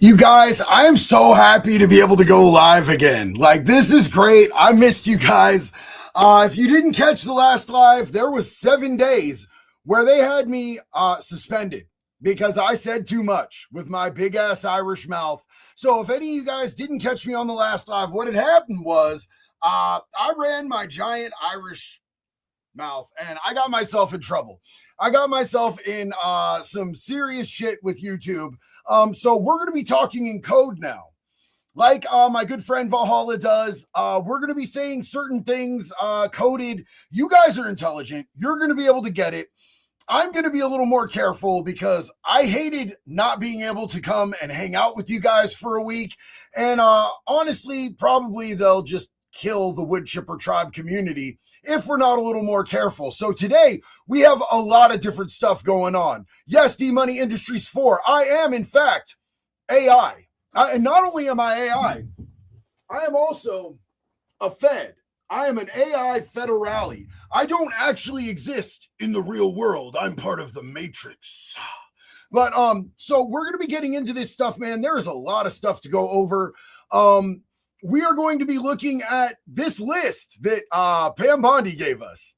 You guys, I am so happy to be able to go live again. Like, this is great. I missed you guys. If you didn't catch the last live, there was 7 days where they had me suspended because I said too much with my big ass Irish mouth. So if any of you guys didn't catch me on the last live, what had happened was I ran my giant Irish mouth and I got myself in trouble. I got myself in some serious shit with YouTube. So we're going to be talking in code now. Like my good friend Valhalla does, we're going to be saying certain things coded. You guys are intelligent. You're going to be able to get it. I'm going to be a little more careful because I hated not being able to come and hang out with you guys for a week. And honestly, probably they'll just kill the wood chipper tribe community if we're not a little more careful. So today we have a lot of different stuff going on. Yes, D-Money Industries 4. I am, in fact, AI. And not only am I AI, I am also a Fed. I am an AI federale. I don't actually exist in the real world. I'm part of the Matrix. But so we're going to be getting into this stuff, man. There is a lot of stuff to go over. We are going to be looking at this list that Pam Bondi gave us.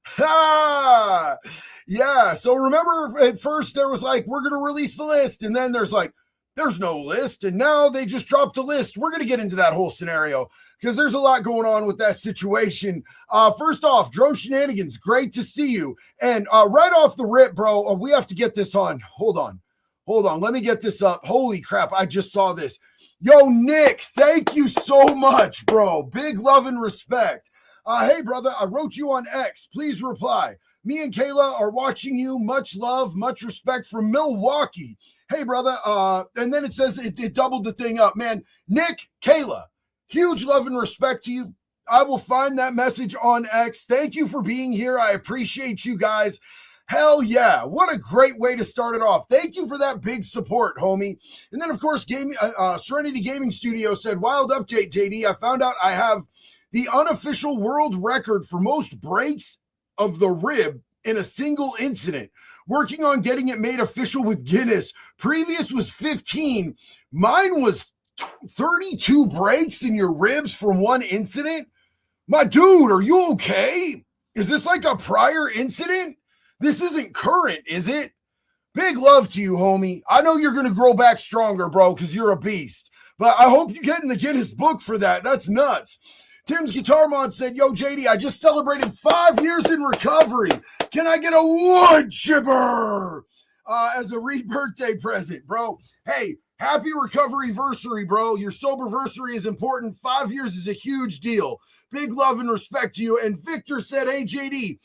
Yeah, so remember at first there was like, we're going to release the list, and then there's like, there's no list, and now they just dropped a list. We're going to get into that whole scenario because there's a lot going on with that situation. First off, Drone Shenanigans, great to see you. And right off the rip, bro, we have to get this on. Hold on. Let me get this up. Holy crap, I just saw this. Yo, Nick, thank you so much, bro. Big love and respect. Hey, brother, I wrote you on X. Please reply. Me and Kayla are watching you. Much love, much respect from Milwaukee. Hey, brother. And then it says it doubled the thing up. Man, Nick, Kayla, huge love and respect to you. I will find that message on X. Thank you for being here. I appreciate you guys. Hell yeah. What a great way to start it off. Thank you for that big support, homie. And then, of course, Serenity Gaming Studio said, wild update, JD. I found out I have the unofficial world record for most breaks of the rib in a single incident. Working on getting it made official with Guinness. Previous was 15. Mine was 32 breaks in your ribs from one incident. My dude, are you okay? Is this like a prior incident? This isn't current, is it? Big love to you, homie. I know you're going to grow back stronger, bro, because you're a beast. But I hope you get in the Guinness book for that. That's nuts. Tim's Guitar Mod said, yo, JD, I just celebrated 5 years in recovery. Can I get a wood chipper as a birthday present, bro? Hey, happy recovery-versary, bro. Your Soberversary is important. 5 years is a huge deal. Big love and respect to you. And Victor said, hey, JD,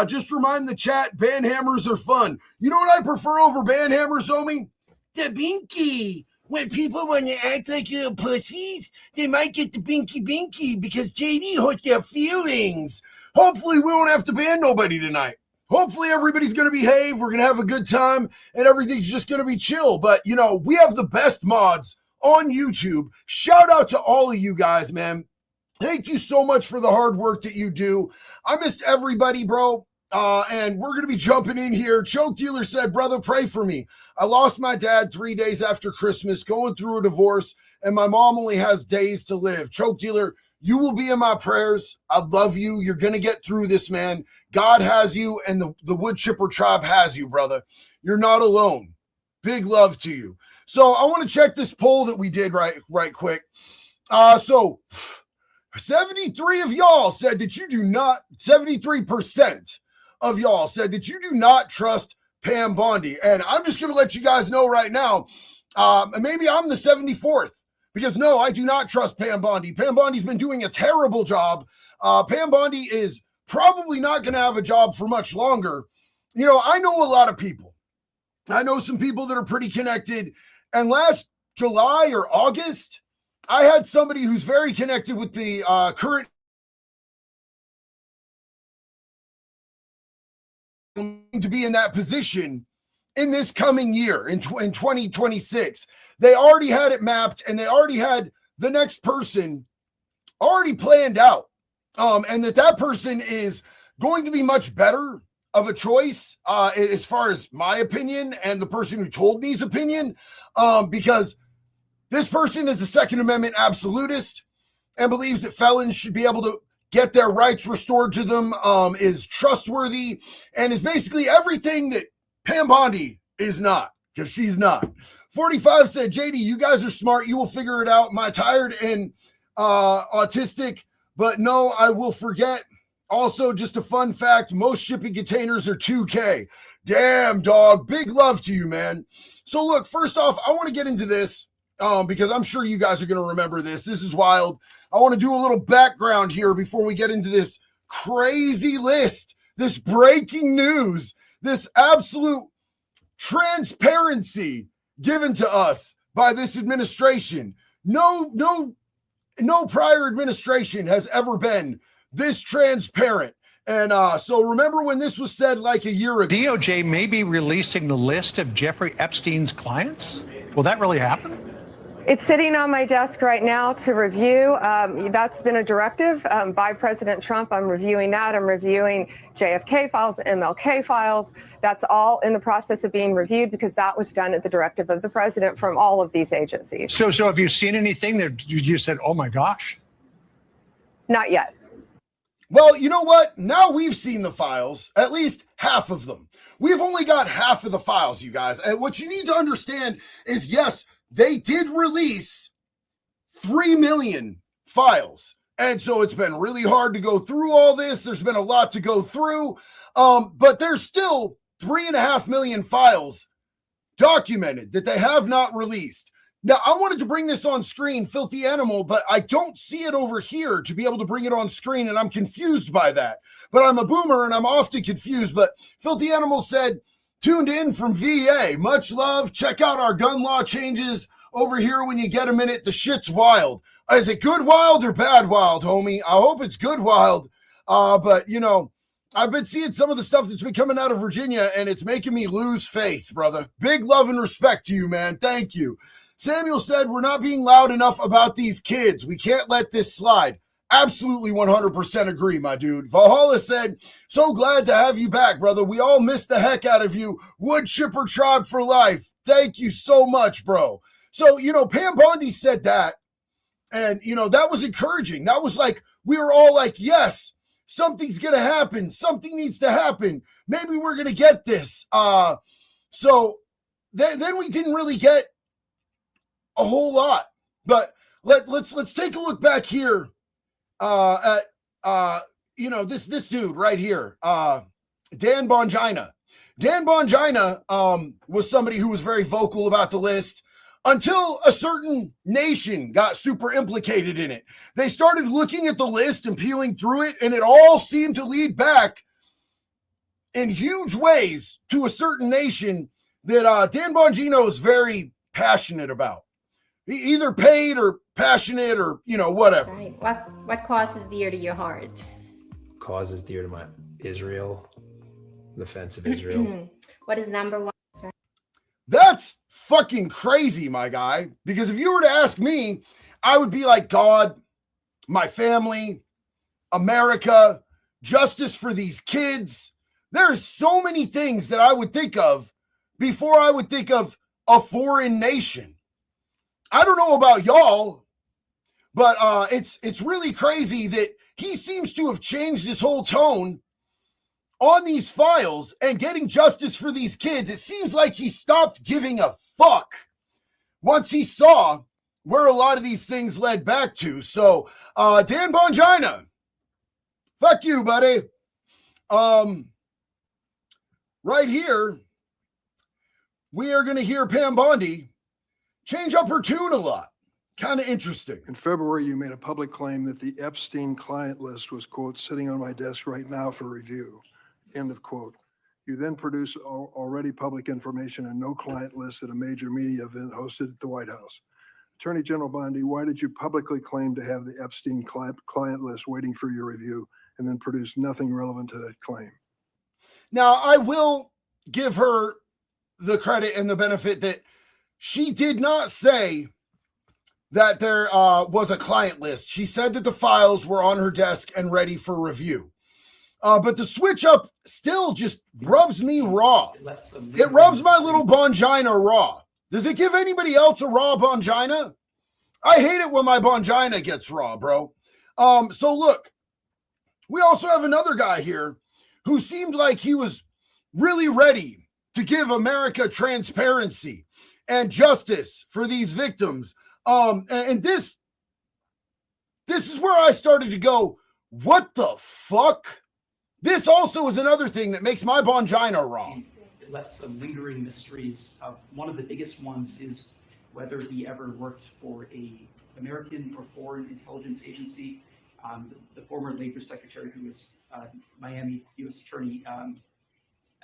just remind the chat, band hammers are fun. You know what I prefer over band hammers, homie? The binky. When people want to act like little pussies, they might get the binky because JD hurt their feelings. Hopefully we won't have to ban nobody tonight. Hopefully everybody's going to behave. We're going to have a good time and everything's just going to be chill. But, you know, we have the best mods on YouTube. Shout out to all of you guys, man. Thank you so much for the hard work that you do. I missed everybody, bro. And we're going to be jumping in here. Choke Dealer said, brother, pray for me. I lost my dad 3 days after Christmas, going through a divorce, and my mom only has days to live. Choke Dealer, you will be in my prayers. I love you. You're going to get through this, man. God has you, and the wood chipper tribe has you, brother. You're not alone. Big love to you. So I want to check this poll that we did right quick. So 73 of y'all said that you do not, 73% of y'all said that you do not trust Pam Bondi. And I'm just going to let you guys know right now, maybe I'm the 74th, because no, I do not trust Pam Bondi. Pam Bondi's been doing a terrible job. Pam Bondi is probably not going to have a job for much longer. You know, I know a lot of people. I know some people that are pretty connected. And last July or August, I had somebody who's very connected with the current to be in that position in this coming year, in 2026. They already had it mapped, and they already had the next person already planned out. And that person is going to be much better of a choice as far as my opinion and the person who told me's opinion, because This person is a Second Amendment absolutist and believes that felons should be able to get their rights restored to them, is trustworthy, and is basically everything that Pam Bondi is not, because she's not. 45 said, JD, you guys are smart. You will figure it out. Am I tired and autistic? But no, I will forget. Also, just a fun fact, most shipping containers are 2K. Damn, dog. Big love to you, man. So look, first off, I want to get into this because I'm sure you guys are going to remember this. This is wild. I want to do a little background here before we get into this crazy list, this breaking news, this absolute transparency given to us by this administration. No prior administration has ever been this transparent. And so remember when this was said like a year ago. DOJ may be releasing the list of Jeffrey Epstein's clients. Will that really happen? It's sitting on my desk right now to review. That's been a directive by President Trump. I'm reviewing that. I'm reviewing JFK files, MLK files. That's all in the process of being reviewed because that was done at the directive of the president from all of these agencies. So have you seen anything that you said, oh my gosh? Not yet. Well, you know what? Now we've seen the files, at least half of them. We've only got half of the files, you guys. And what you need to understand is, yes, they did release 3 million files. And so it's been really hard to go through all this. There's been a lot to go through. But there's still 3.5 million files documented that they have not released. Now, I wanted to bring this on screen, Filthy Animal, but I don't see it over here to be able to bring it on screen, and I'm confused by that. But I'm a boomer, and I'm often confused. But Filthy Animal said, tuned in from VA. Much love. Check out our gun law changes over here when you get a minute. The shit's wild. Is it good wild or bad wild, homie? I hope it's good wild. But, you know, I've been seeing some of the stuff that's been coming out of Virginia, and it's making me lose faith, brother. Big love and respect to you, man. Thank you. Samuel said, we're not being loud enough about these kids. We can't let this slide. Absolutely 100% agree, my dude. Valhalla said, so glad to have you back, brother. We all missed the heck out of you. Wood chipper tribe for life. Thank you so much, bro. So, you know, Pam Bondi said that. And, you know, that was encouraging. That was like, we were all like, yes, something's going to happen. Something needs to happen. Maybe we're going to get this. So then we didn't really get a whole lot. But let's take a look back here. At you know, this dude right here, Dan Bongino. Dan Bongino was somebody who was very vocal about the list until a certain nation got super implicated in it. They started looking at the list and peeling through it, and it all seemed to lead back in huge ways to a certain nation that Dan Bongino is very passionate about. Either paid or passionate or, you know, whatever. Right. What cause is dear to your heart? Cause is dear to my Israel, the defense of Israel. What is number one? That's fucking crazy, my guy. Because if you were to ask me, I would be like, God, my family, America, justice for these kids. There's so many things that I would think of before I would think of a foreign nation. I don't know about y'all, but it's really crazy that he seems to have changed his whole tone on these files and getting justice for these kids. It seems like he stopped giving a fuck once he saw where a lot of these things led back to. So, Dan Bongino, fuck you, buddy. Right here, we are going to hear Pam Bondi change up her tune a lot. Kind of interesting. In February, you made a public claim that the Epstein client list was, quote, sitting on my desk right now for review, end of quote. You then produced already public information and no client list at a major media event hosted at the White House. Attorney General Bondi, why did you publicly claim to have the Epstein client list waiting for your review and then produce nothing relevant to that claim? Now, I will give her the credit and the benefit that she did not say that there was a client list. She said that the files were on her desk and ready for review. But the switch up still just rubs me raw. It rubs my little Bongino raw. Does it give anybody else a raw Bongino? I hate it when my Bongina gets raw, bro. So look, we also have another guy here who seemed like he was really ready to give America transparency and justice for these victims. And this is where I started to go, what the fuck? This also is another thing that makes my Bongina raw. It left some lingering mysteries. One of the biggest ones is whether he ever worked for a American or foreign intelligence agency. The former Labor Secretary, who was Miami U.S. Attorney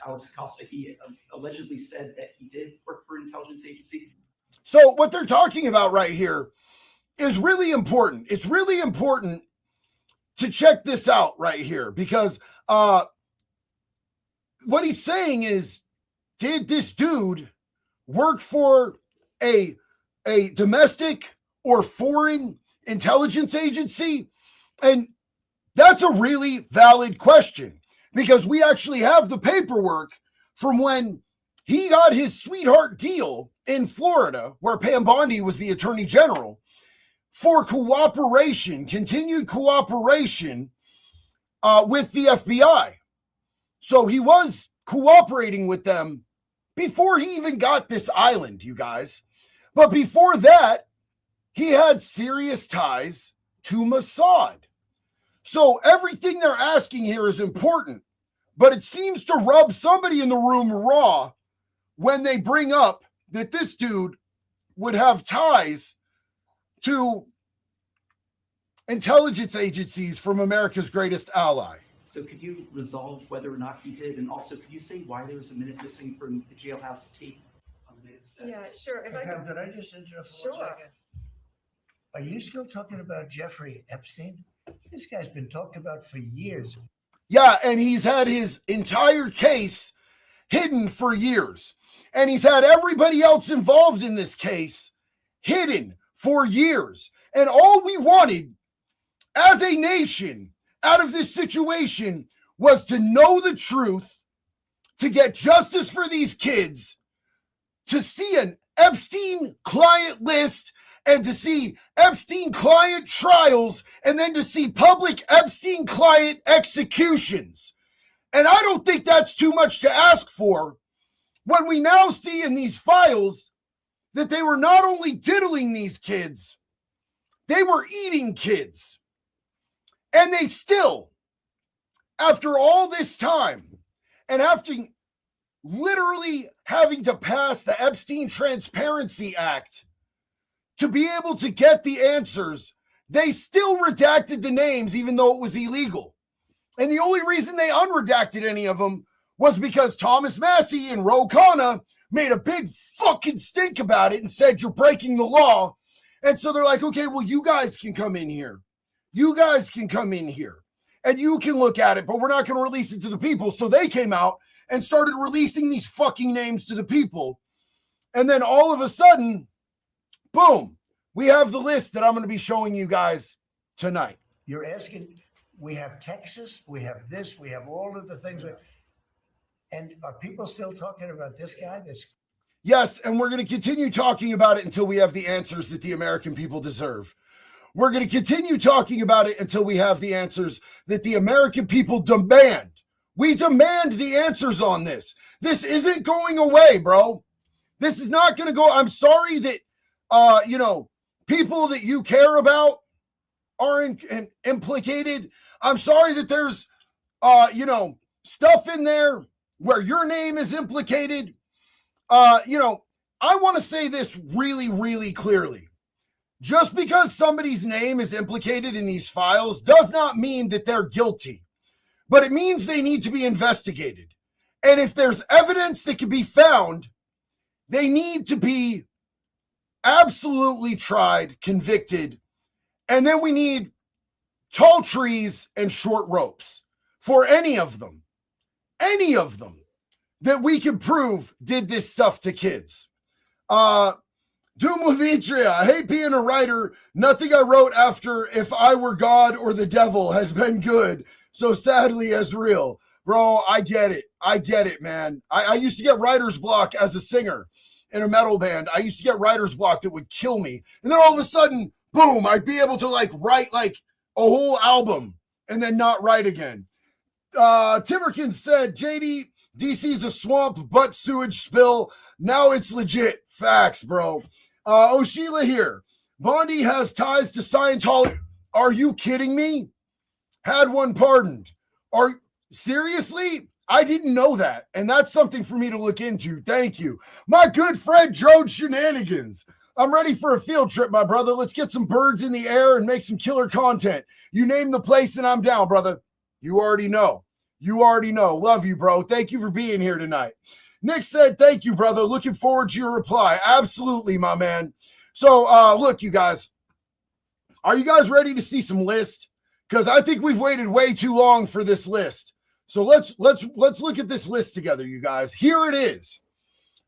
Alex Acosta, he allegedly said that he did work for an intelligence agency. So what they're talking about right here is really important. It's really important to check this out right here, because what he's saying is, did this dude work for a domestic or foreign intelligence agency? And that's a really valid question, because we actually have the paperwork from when he got his sweetheart deal in Florida, where Pam Bondi was the attorney general, for cooperation, continued cooperation with the FBI. So he was cooperating with them before he even got this island, you guys. But before that, he had serious ties to Mossad. So everything they're asking here is important, but it seems to rub somebody in the room raw when they bring up that this dude would have ties to intelligence agencies from America's greatest ally. So could you resolve whether or not he did? And also, could you say why there was a minute missing from the jailhouse tape on the day of the Yeah, sure. If I Pam, could, did I just interrupt for Sure. 1 second? Are you still talking about Jeffrey Epstein? This guy's been talked about for years. Yeah, and he's had his entire case hidden for years. And he's had everybody else involved in this case hidden for years. And all we wanted as a nation out of this situation was to know the truth, to get justice for these kids, to see an Epstein client list, and to see Epstein client trials, and then to see public Epstein client executions. And I don't think that's too much to ask for when we now see in these files that they were not only diddling these kids, they were eating kids. And they still, after all this time, and after literally having to pass the Epstein Transparency Act to be able to get the answers, they still redacted the names even though it was illegal. And the only reason they unredacted any of them was because Thomas Massie and Ro Khanna made a big fucking stink about it and said, you're breaking the law. And so they're like, okay, well, you guys can come in here. You guys can come in here and you can look at it, but we're not going to release it to the people. So they came out and started releasing these fucking names to the people. And then all of a sudden, boom, we have the list that I'm going to be showing you guys tonight. You're asking, we have Texas, we have this, we have all of the things. And are people still talking about this guy? Yes, and we're going to continue talking about it until we have the answers that the American people deserve. We're going to continue talking about it until we have the answers that the American people demand. We demand the answers on this. This isn't going away, bro. This is not going to go. I'm sorry that, people that you care about are implicated. I'm sorry that there's, stuff in there where your name is implicated. I want to say this really, really clearly. Just because somebody's name is implicated in these files does not mean that they're guilty, but it means they need to be investigated. And if there's evidence that can be found, they need to be absolutely tried, convicted, and then we need tall trees and short ropes for any of them that we can prove did this stuff to kids. Doomavitria, I hate being a writer. Nothing I wrote after If I Were God or the Devil has been good. So sadly as real. Bro, I get it. I get it, man. I used to get writer's block as a singer. in a metal band, I used to get writer's block that would kill me. And then all of a sudden, boom, I'd be able to like write like a whole album and then not write again. Timmerkin said, JD, DC's a swamp, butt sewage spill. Now it's legit. Facts, bro. Sheila here. Bondi has ties to Scientology. Are you kidding me? Had one pardoned. Seriously? I didn't know that. And that's something for me to look into. Thank you. My good friend, Joe Shenanigans. I'm ready for a field trip, my brother. Let's get some birds in the air and make some killer content. You name the place and I'm down, brother. You already know. You already know. Love you, bro. Thank you for being here tonight. Nick said, thank you, brother. Looking forward to your reply. Absolutely, my man. So, look, you guys. Are you guys ready to see some list? Because I think we've waited way too long for this list. So let's look at this list together, you guys. Here it is.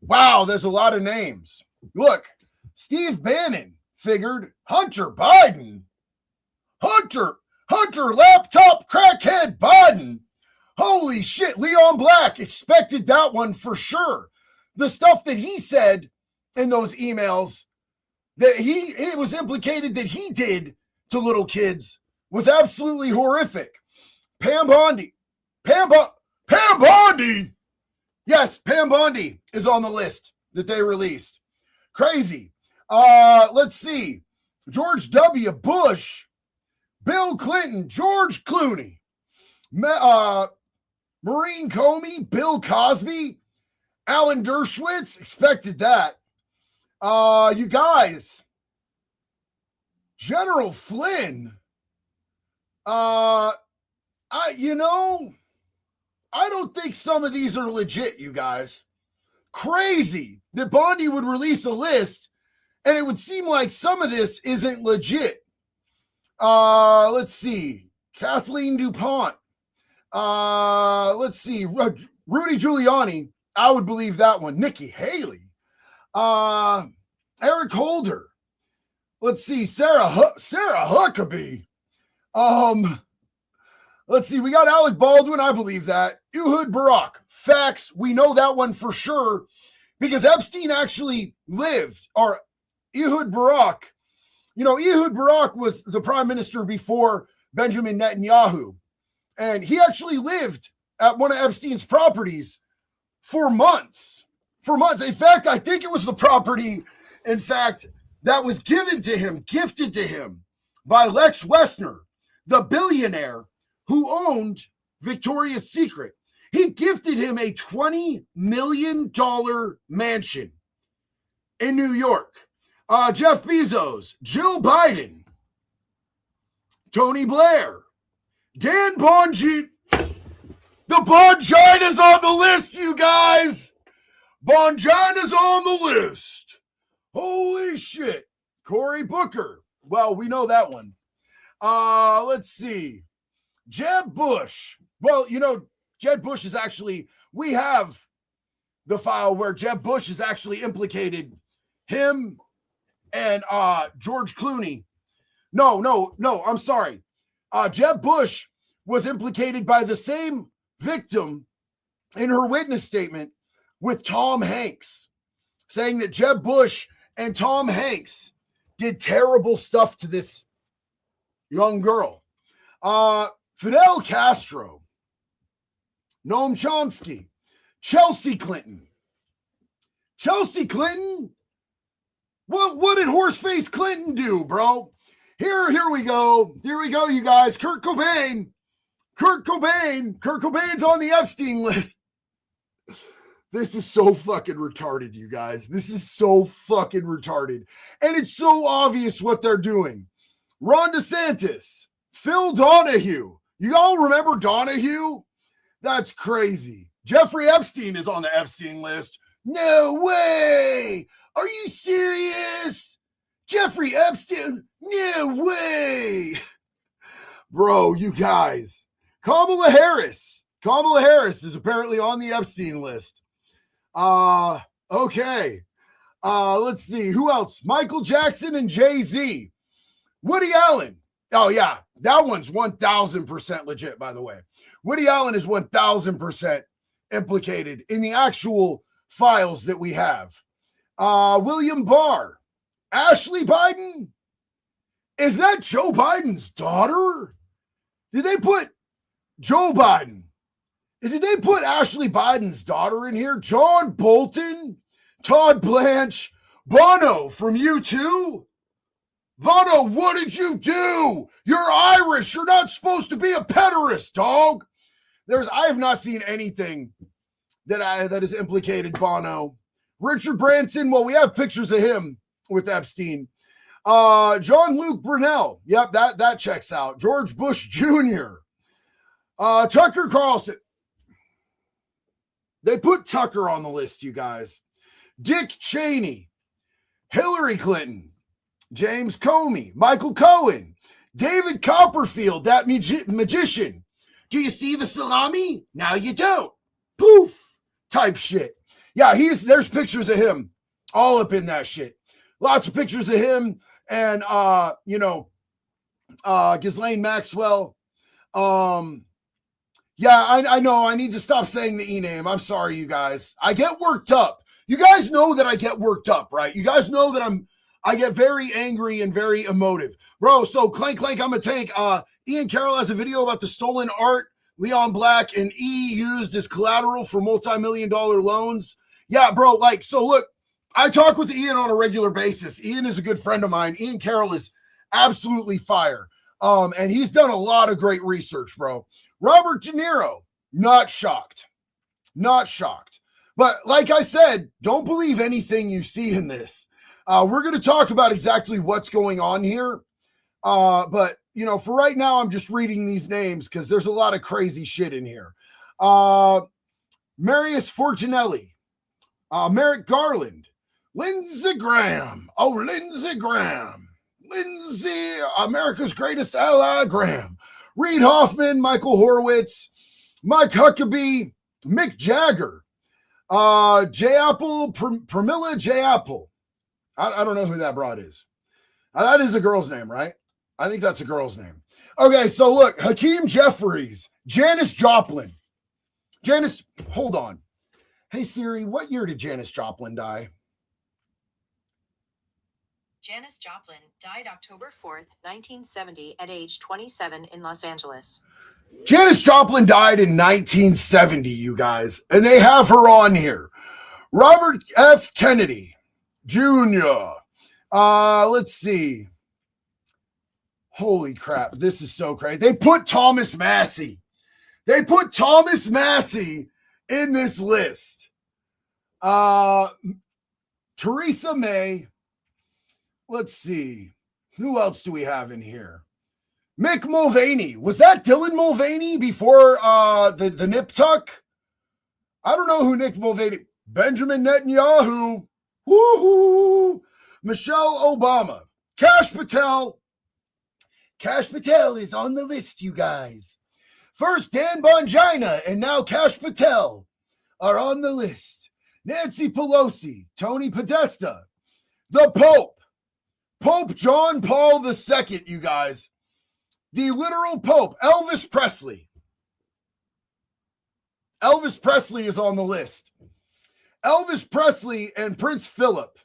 Wow, there's a lot of names. Look, Steve Bannon figured Hunter Biden. Hunter laptop crackhead Biden. Holy shit, Leon Black expected that one for sure. The stuff that he said in those emails that it was implicated that he did to little kids was absolutely horrific. Pam Bondi. Pam Bondi. Yes, Pam Bondi is on the list that they released. Crazy. Let's see. George W. Bush, Bill Clinton, George Clooney, Maureen Comey, Bill Cosby, Alan Dershowitz, expected that. You guys, General Flynn, I don't think some of these are legit, you guys. Crazy that Bondi would release a list and it would seem like some of this isn't legit. Let's see. Kathleen DuPont. Let's see. Rudy Giuliani. I would believe that one. Nikki Haley. Eric Holder. Let's see. Sarah Huckabee. Let's see. We got Alec Baldwin. I believe that. Ehud Barak. Facts. We know that one for sure because Epstein actually lived, or Ehud Barak. You know, Ehud Barak was the prime minister before Benjamin Netanyahu. And he actually lived at one of Epstein's properties for months. In fact, I think it was the property, in fact, that was given to him, gifted to him by Lex Wessner, the billionaire who owned Victoria's Secret. He gifted him a $20 million mansion in New York. Jeff Bezos, Jill Biden, Tony Blair, Dan Bongino. The Bongina's on the list, you guys. Bongina's on the list. Holy shit. Cory Booker. Well, we know that one. Let's see. Jeb Bush. Well, you know, Jeb Bush is actually, we have the file where Jeb Bush is actually implicated. Him and George Clooney. No, I'm sorry. Jeb Bush was implicated by the same victim in her witness statement with Tom Hanks, saying that Jeb Bush and Tom Hanks did terrible stuff to this young girl. Fidel Castro, Noam Chomsky, Chelsea Clinton. Chelsea Clinton? What did Horseface Clinton do, bro? Here we go. Here we go, you guys. Kurt Cobain's on the Epstein list. This is so fucking retarded, you guys. This is so fucking retarded. And it's so obvious what they're doing. Ron DeSantis, Phil Donahue. You all remember Donahue? That's crazy. Jeffrey Epstein is on the Epstein list. No way. Are you serious? Jeffrey Epstein? No way. Bro, you guys. Kamala Harris. Kamala Harris is apparently on the Epstein list. Okay. Let's see. Who else? Michael Jackson and Jay-Z. Woody Allen. Oh, yeah. That one's 1,000% legit, by the way. Woody Allen is 1,000% implicated in the actual files that we have. William Barr. Ashley Biden? Is that Joe Biden's daughter? Did they put Joe Biden? Did they put Ashley Biden's daughter in here? John Bolton? Todd Blanche? Bono from U2? Bono, what did you do? You're Irish. You're not supposed to be a pederast, dog. I have not seen anything that has implicated Bono. Richard Branson, well, we have pictures of him with Epstein. Jean-Luc Brunel, yep, that checks out. George Bush Jr. Tucker Carlson. They put Tucker on the list, you guys. Dick Cheney, Hillary Clinton, James Comey, Michael Cohen, David Copperfield, that magician. Do you see the salami? Now you don't. Poof, type shit. Yeah, there's pictures of him all up in that shit. Lots of pictures of him and, Ghislaine Maxwell. Yeah, I know. I need to stop saying the E-name. I'm sorry, you guys. I get worked up. You guys know that I get worked up, right? You guys know that I get very angry and very emotive. Bro, so clank, I'm a tank. Ian Carroll has a video about the stolen art Leon Black and E used as collateral for multi-million-dollar loans. Yeah, bro, so look, I talk with Ian on a regular basis. Ian is a good friend of mine. Ian Carroll is absolutely fire. And he's done a lot of great research, bro. Robert De Niro, not shocked. But like I said, don't believe anything you see in this. We're going to talk about exactly what's going on here. But, for right now, I'm just reading these names because there's a lot of crazy shit in here. Marius Fortunelli, Merrick Garland, Lindsey Graham. Oh, Lindsey Graham. Lindsey, America's greatest ally, Graham. Reid Hoffman, Michael Horowitz, Mike Huckabee, Mick Jagger, J. Apple, Pramila J. Apple. I don't know who that broad is. That is a girl's name, right? I think that's a girl's name. Okay, so look, Hakeem Jeffries, Janis Joplin. Hold on. Hey, Siri, what year did Janis Joplin die? Janis Joplin died October 4th, 1970 at age 27 in Los Angeles. Janis Joplin died in 1970, you guys, and they have her on here. Robert F. Kennedy Jr. Let's see. Holy crap, this is so crazy. They put Thomas Massie. In this list. Theresa May. Let's see. Who else do we have in here? Mick Mulvaney. Was that Dylan Mulvaney before the nip tuck? I don't know who Nick Mulvaney. Benjamin Netanyahu. Woohoo. Michelle Obama. Kash Patel. Kash Patel is on the list, you guys. First Dan Bongino and now Kash Patel are on the list. Nancy Pelosi. Tony Podesta. The Pope. Pope John Paul II, you guys. The literal Pope, Elvis Presley. Elvis Presley is on the list. Elvis Presley and Prince Philip.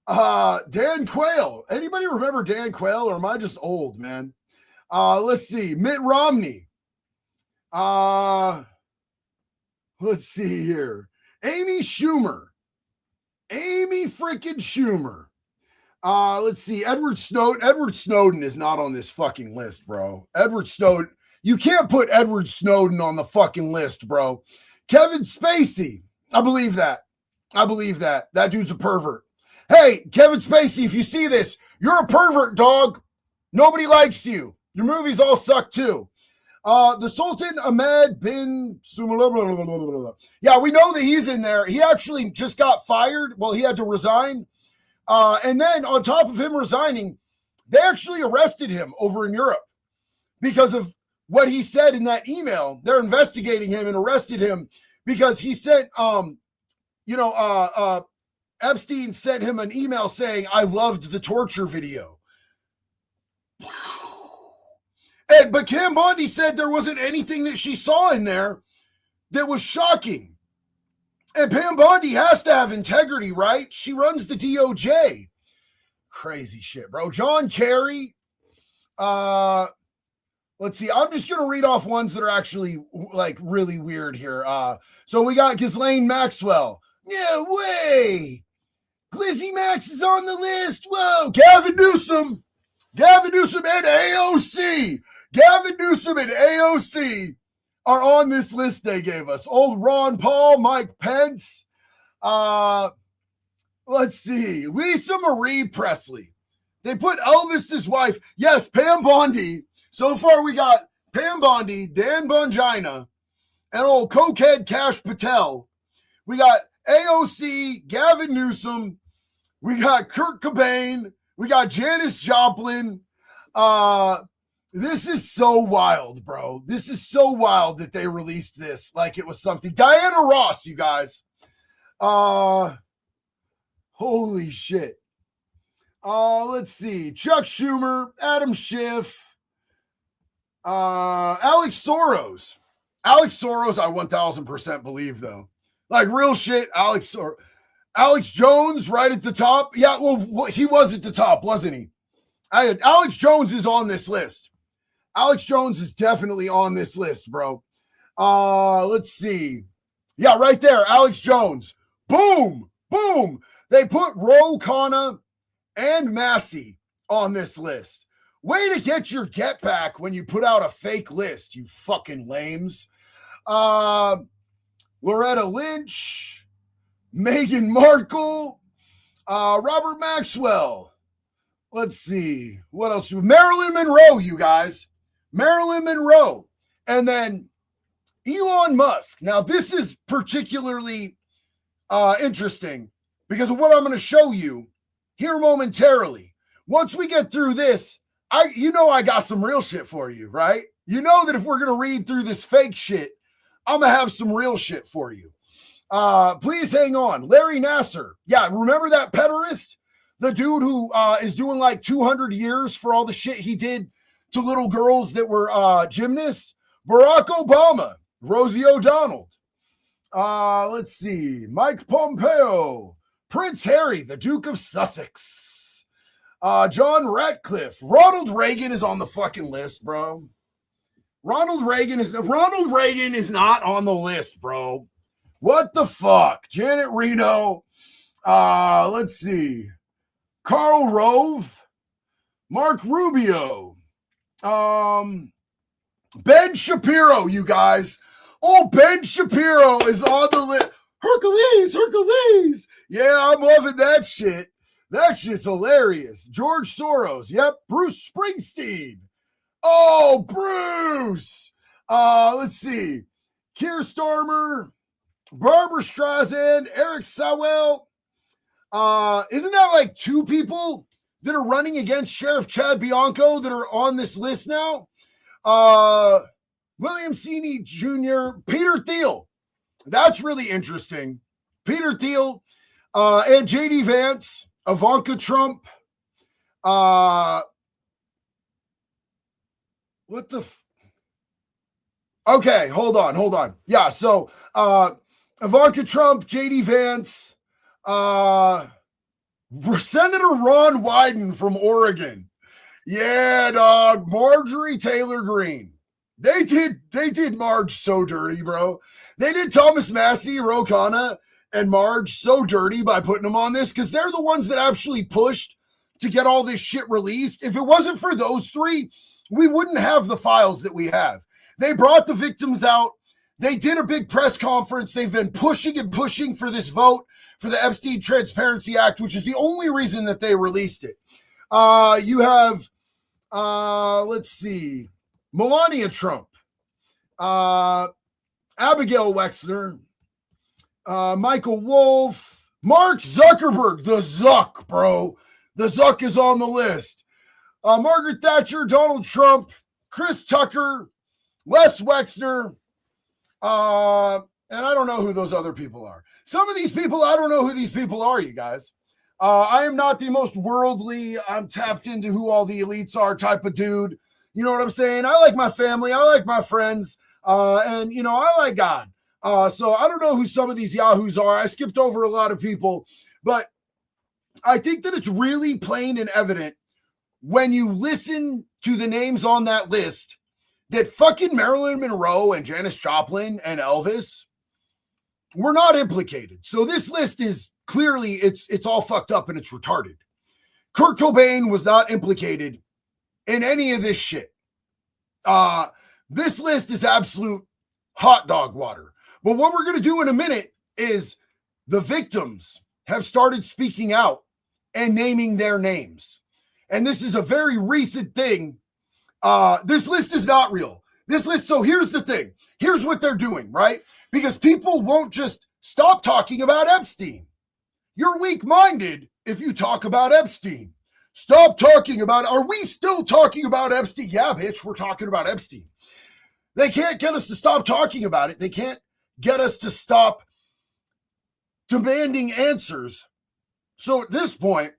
Dan Quayle. Anybody remember Dan Quayle, or am I just old, man? Let's see. Mitt Romney. Let's see here. Amy Schumer. Amy freaking Schumer. Let's see. Edward Snowden. Edward Snowden is not on this fucking list, bro. Edward Snowden. You can't put Edward Snowden on the fucking list, bro. Kevin Spacey. I believe that. That dude's a pervert. Hey, Kevin Spacey, if you see this, you're a pervert, dog. Nobody likes you. Your movies all suck too. The Sultan Ahmed bin Sumayya. Yeah, we know that he's in there. He actually just got fired. Well, he had to resign. And then on top of him resigning, they actually arrested him over in Europe because of what he said in that email. They're investigating him and arrested him because he sent, Epstein sent him an email saying, I loved the torture video. But Pam Bondi said there wasn't anything that she saw in there that was shocking. And Pam Bondi has to have integrity, right? She runs the DOJ. Crazy shit, bro. John Kerry. Let's see. I'm just going to read off ones that are actually like really weird here. So we got Ghislaine Maxwell. No way. Glizzy Max is on the list. Whoa. Gavin Newsom. Gavin Newsom and AOC. Gavin Newsom and AOC are on this list they gave us. Old Ron Paul, Mike Pence. Let's see. Lisa Marie Presley. They put Elvis's wife. Yes, Pam Bondi. So far we got Pam Bondi, Dan Bongino, and old cokehead Kash Patel. We got AOC, Gavin Newsom. We got Kurt Cobain. We got Janis Joplin. This is so wild, bro. This is so wild that they released this like it was something. Diana Ross, you guys. Holy shit. Let's see. Chuck Schumer, Adam Schiff, Alex Soros. Alex Soros, I 1000% believe, though. Like, real shit, Alex Jones right at the top. Yeah, well, he was at the top, wasn't he? Alex Jones is on this list. Alex Jones is definitely on this list, bro. Let's see. Yeah, right there, Alex Jones. Boom, boom. They put Ro Khanna and Massie on this list. Way to get your get back when you put out a fake list, you fucking lames. Loretta Lynch, Meghan Markle, Robert Maxwell. Let's see. What else? Marilyn Monroe, you guys. Marilyn Monroe. And then Elon Musk. Now, this is particularly interesting because of what I'm going to show you here momentarily. Once we get through this, I got some real shit for you, right? You know that if we're going to read through this fake shit, I'm going to have some real shit for you. Please hang on. Larry Nassar. Yeah, remember that pederast? The dude who is doing like 200 years for all the shit he did to little girls that were gymnasts? Barack Obama. Rosie O'Donnell. Let's see. Mike Pompeo. Prince Harry, the Duke of Sussex. John Ratcliffe. Ronald Reagan is on the fucking list, bro. Ronald Reagan is not on the list, bro. What the fuck? Janet Reno. Let's see. Karl Rove. Mark Rubio. Ben Shapiro, you guys. Oh, Ben Shapiro is on the list. Hercules. Yeah, I'm loving that shit. That shit's hilarious. George Soros. Yep. Bruce Springsteen. Oh, Bruce. Let's see. Keir Starmer. Barbara Streisand. Eric Sowell. Isn't that like two people that are running against Sheriff Chad Bianco that are on this list now? William Sini Jr., Peter Thiel. That's really interesting. Peter Thiel, and JD Vance, Ivanka Trump. Okay, hold on. Yeah, so Ivanka Trump, JD Vance, Senator Ron Wyden from Oregon. Yeah, dog. Marjorie Taylor Greene. They did Marge so dirty, bro. They did Thomas Massie, Ro Khanna, and Marge so dirty by putting them on this because they're the ones that actually pushed to get all this shit released. If it wasn't for those three, we wouldn't have the files that we have. They brought the victims out. They did a big press conference. They've been pushing and pushing for this vote for the Epstein Transparency Act, which is the only reason that they released it. You have, let's see, Melania Trump, Abigail Wexner, Michael Wolff, Mark Zuckerberg, the Zuck, bro. The Zuck is on the list. Margaret Thatcher, Donald Trump, Chris Tucker, Les Wexner, and I don't know who those other people are. Some of these people, I don't know who these people are, you guys. I am not the most worldly, I'm tapped into who all the elites are type of dude. You know what I'm saying? I like my family. I like my friends. And, I like God. So I don't know who some of these yahoos are. I skipped over a lot of people, but I think that it's really plain and evident when you listen to the names on that list that fucking Marilyn Monroe and Janis Joplin and Elvis were not implicated. So this list is clearly, it's all fucked up and it's retarded. Kurt Cobain was not implicated in any of this shit. This list is absolute hot dog water. But what we're going to do in a minute is the victims have started speaking out and naming their names. And this is a very recent thing. This list is not real. This list, so here's the thing. Here's what they're doing, right? Because people won't just stop talking about Epstein. You're weak-minded if you talk about Epstein. Stop talking about, are we still talking about Epstein? Yeah, bitch, we're talking about Epstein. They can't get us to stop talking about it. They can't get us to stop demanding answers. So at this point,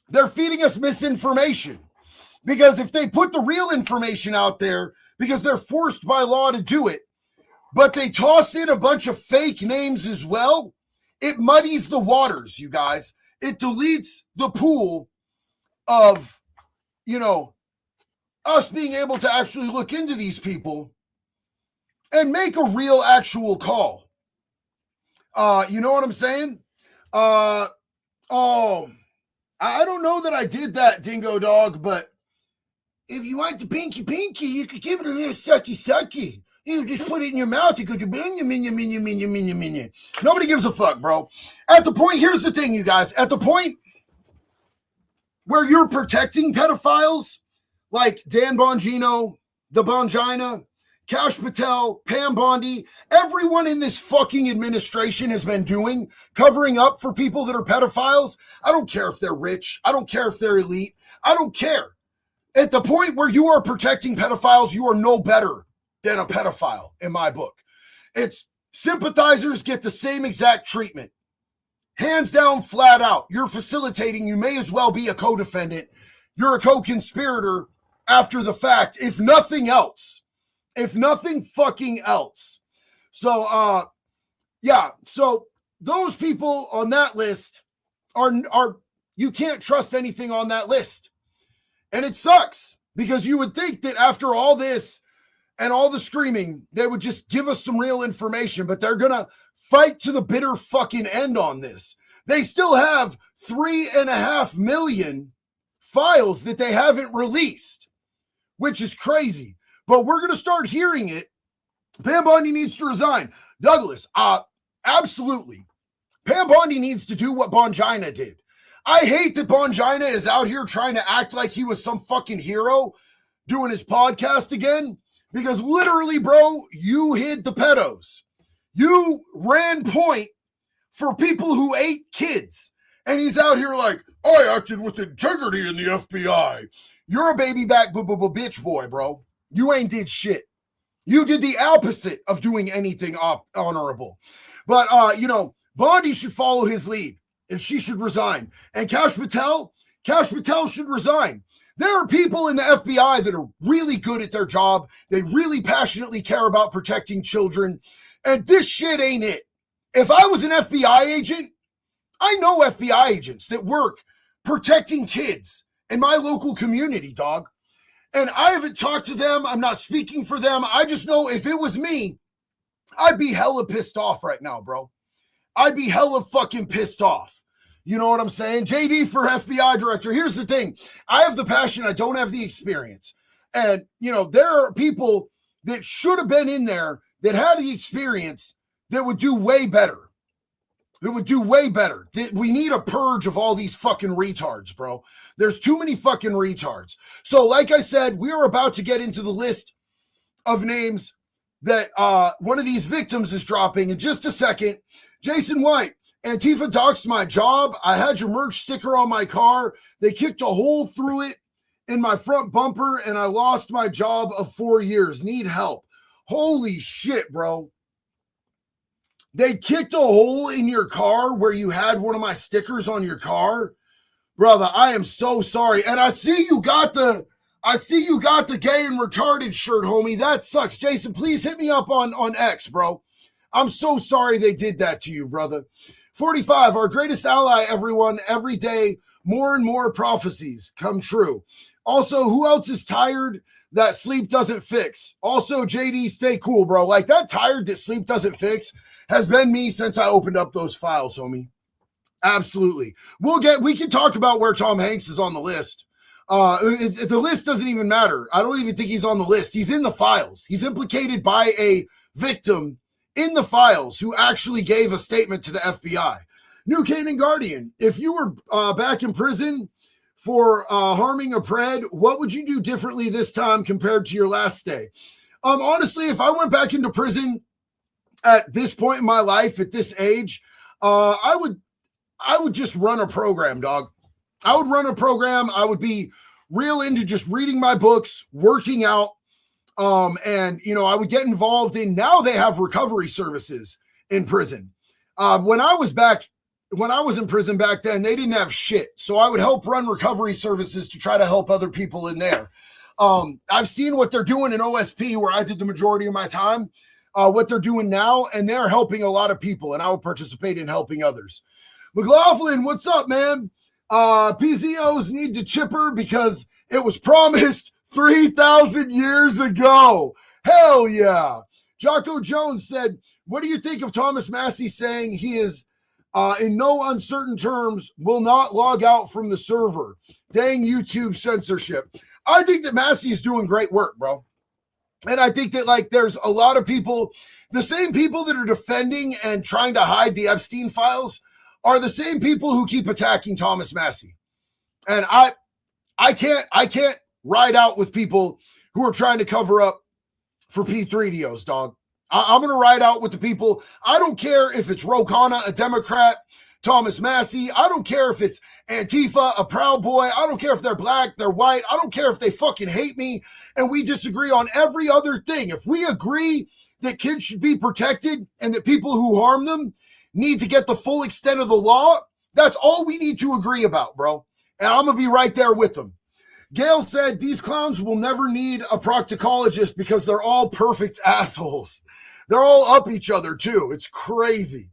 they're feeding us misinformation. Because if they put the real information out there, because they're forced by law to do it, but they toss in a bunch of fake names as well, it muddies the waters, you guys. It deletes the pool of, us being able to actually look into these people and make a real actual call. You know what I'm saying? I don't know that I did that, Dingo Dog, but if you want the pinky, you could give it a little sucky. You just put it in your mouth. You go, minya. Nobody gives a fuck, bro. At the point, here's the thing, you guys. At the point where you're protecting pedophiles, like Dan Bongino, the Bongina, Kash Patel, Pam Bondi, everyone in this fucking administration has been doing, covering up for people that are pedophiles. I don't care if they're rich. I don't care if they're elite. I don't care. At the point where you are protecting pedophiles, you are no better than a pedophile in my book. It's sympathizers get the same exact treatment. Hands down, flat out. You're facilitating. You may as well be a co-defendant. You're a co-conspirator after the fact, if nothing else. If nothing fucking else. So, so those people on that list are you can't trust anything on that list. And it sucks because you would think that after all this and all the screaming, they would just give us some real information, but they're going to fight to the bitter fucking end on this. They still have 3.5 million files that they haven't released, which is crazy. But we're going to start hearing it. Pam Bondi needs to resign. Douglas, absolutely. Pam Bondi needs to do what Bongina did. I hate that Bongina is out here trying to act like he was some fucking hero doing his podcast again. Because literally, bro, you hid the pedos. You ran point for people who ate kids. And he's out here like, I acted with integrity in the FBI. You're a baby back bitch boy, bro. You ain't did shit. You did the opposite of doing anything honorable. But, Bondi should follow his lead and she should resign. And Kash Patel should resign. There are people in the FBI that are really good at their job. They really passionately care about protecting children. And this shit ain't it. If I was an FBI agent, I know FBI agents that work protecting kids in my local community, dog. And I haven't talked to them. I'm not speaking for them. I just know if it was me, I'd be hella pissed off right now, bro. I'd be hella fucking pissed off. You know what I'm saying? JD for FBI director. Here's the thing. I have the passion. I don't have the experience. And, there are people that should have been in there that had the experience that would do way better. We need a purge of all these fucking retards, bro. There's too many fucking retards. So like I said, we are about to get into the list of names that one of these victims is dropping in just a second. Jason White, Antifa doxed my job. I had your merch sticker on my car. They kicked a hole through it in my front bumper and I lost my job of 4 years. Need help. Holy shit, bro. They kicked a hole in your car where you had one of my stickers on your car. Brother, I am so sorry. And I see you got the gay and retarded shirt, homie. That sucks. Jason, please hit me up on X, bro. I'm so sorry they did that to you, brother. 45, our greatest ally, everyone, every day, more and more prophecies come true. Also, who else is tired that sleep doesn't fix? Also, JD, stay cool, bro. Like, that tired that sleep doesn't fix has been me since I opened up those files, homie. Absolutely. We can talk about where Tom Hanks is on the list. The list doesn't even matter. I don't even think he's on the list. He's in the files. He's implicated by a victim in the files who actually gave a statement to the FBI. New Canaan Guardian, if you were back in prison for harming a pred, what would you do differently this time compared to your last stay? Honestly, if I went back into prison at this point in my life, at this age, I would just run a program, dog. I would run a program. I would be real into just reading my books, working out, and, you know, I would get involved in, now they have recovery services in prison. When I was in prison back then, they didn't have shit. So I would help run recovery services to try to help other people in there. I've seen what they're doing in OSP, where I did the majority of my time, what they're doing now, and they're helping a lot of people, and I will participate in helping others. McLaughlin, what's up, man? PZOs need to chipper because it was promised 3,000 years ago. Hell yeah. Jocko Jones said, what do you think of Thomas Massie saying he is, in no uncertain terms, will not log out from the server? Dang YouTube censorship. I think that Massie is doing great work, bro. And I think that, like, there's a lot of people, the same people that are defending and trying to hide the Epstein files are the same people who keep attacking Thomas Massie. And I can't ride out with people who are trying to cover up for P3DOs, dog. I'm going to ride out with the people. I don't care if it's Ro Khanna, a Democrat, Thomas Massie. I don't care if it's Antifa, a Proud Boy. I don't care if they're black, they're white. I don't care if they fucking hate me and we disagree on every other thing. If we agree that kids should be protected and that people who harm them need to get the full extent of the law, that's all we need to agree about, bro. And I'm going to be right there with them. Gail said, these clowns will never need a proctologist because they're all perfect assholes. They're all up each other, too. It's crazy.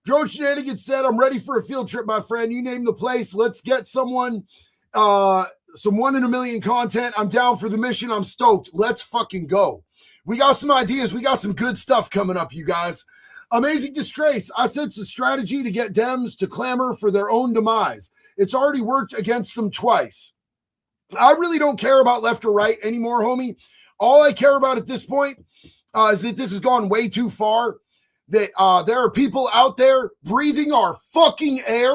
Joe Shenanigans said, I'm ready for a field trip, my friend. You name the place. Let's get some 1 in a million content. I'm down for the mission. I'm stoked. Let's fucking go. We got some ideas. We got some good stuff coming up, you guys. Amazing disgrace. I sense a strategy to get Dems to clamor for their own demise. It's already worked against them twice. I really don't care about left or right anymore, homie. All I care about at this point is that this has gone way too far, that there are people out there breathing our fucking air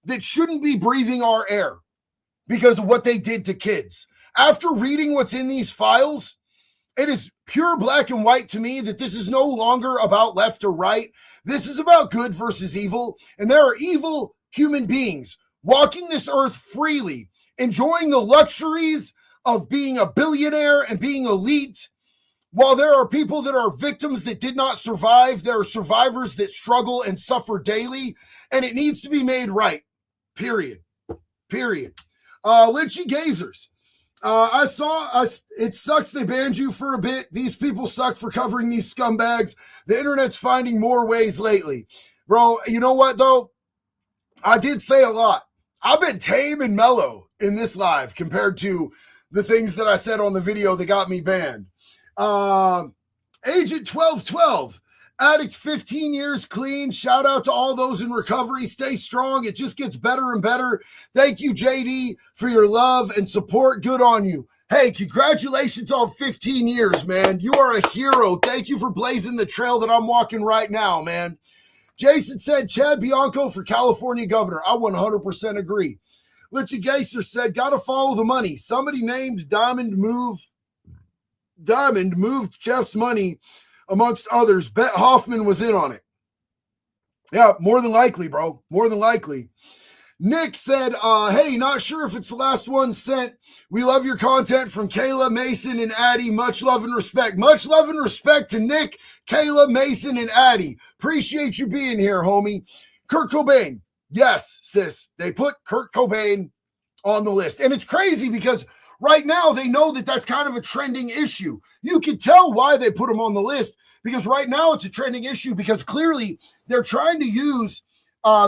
that shouldn't be breathing our air because of what they did to kids. After reading what's in these files, it is pure black and white to me that this is no longer about left or right. This is about good versus evil. And there are evil human beings walking this earth freely, enjoying the luxuries of being a billionaire and being elite, while there are people that are victims that did not survive. There are survivors that struggle and suffer daily, and it needs to be made right. Period. Lynchy Gazers. It sucks they banned you for a bit. These people suck for covering these scumbags. The internet's finding more ways lately. Bro, you know what, though? I did say a lot. I've been tame and mellow in this live compared to the things that I said on the video that got me banned. Agent 1212. Addict 15 years clean. Shout out to all those in recovery. Stay strong. It just gets better and better. Thank you, JD, for your love and support. Good on you. Hey, congratulations on 15 years, man. You are a hero. Thank you for blazing the trail that I'm walking right now, man. Jason said, Chad Bianco for California governor. I 100% agree. Richard Geister said, got to follow the money. Somebody named Diamond moved Jeff's money amongst others. Bet Hoffman was in on it. Yeah, more than likely, bro. More than likely. Nick said, hey, not sure if it's the last one sent. We love your content from Kayla, Mason, and Addie. Much love and respect. Much love and respect to Nick, Kayla, Mason, and Addie. Appreciate you being here, homie. Kurt Cobain. Yes, sis. They put Kurt Cobain on the list. And it's crazy because right now they know that that's kind of a trending issue. You can tell why they put him on the list because right now it's a trending issue because clearly they're trying to use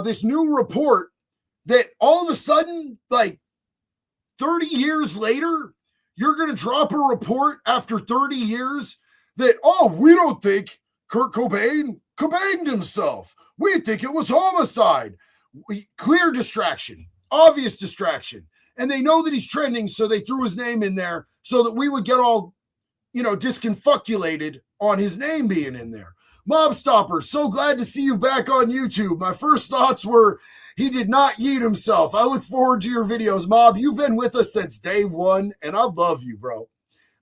this new report that all of a sudden, like 30 years later, you're going to drop a report after 30 years that, oh, we don't think Kurt Cobain Cobained himself. We think it was homicide. Clear distraction, obvious distraction. And they know that he's trending, so they threw his name in there so that we would get all, disconfuculated on his name being in there. Mob Stopper, so glad to see you back on YouTube. My first thoughts were he did not yeet himself. I look forward to your videos. Mob, you've been with us since day one, and I love you, bro.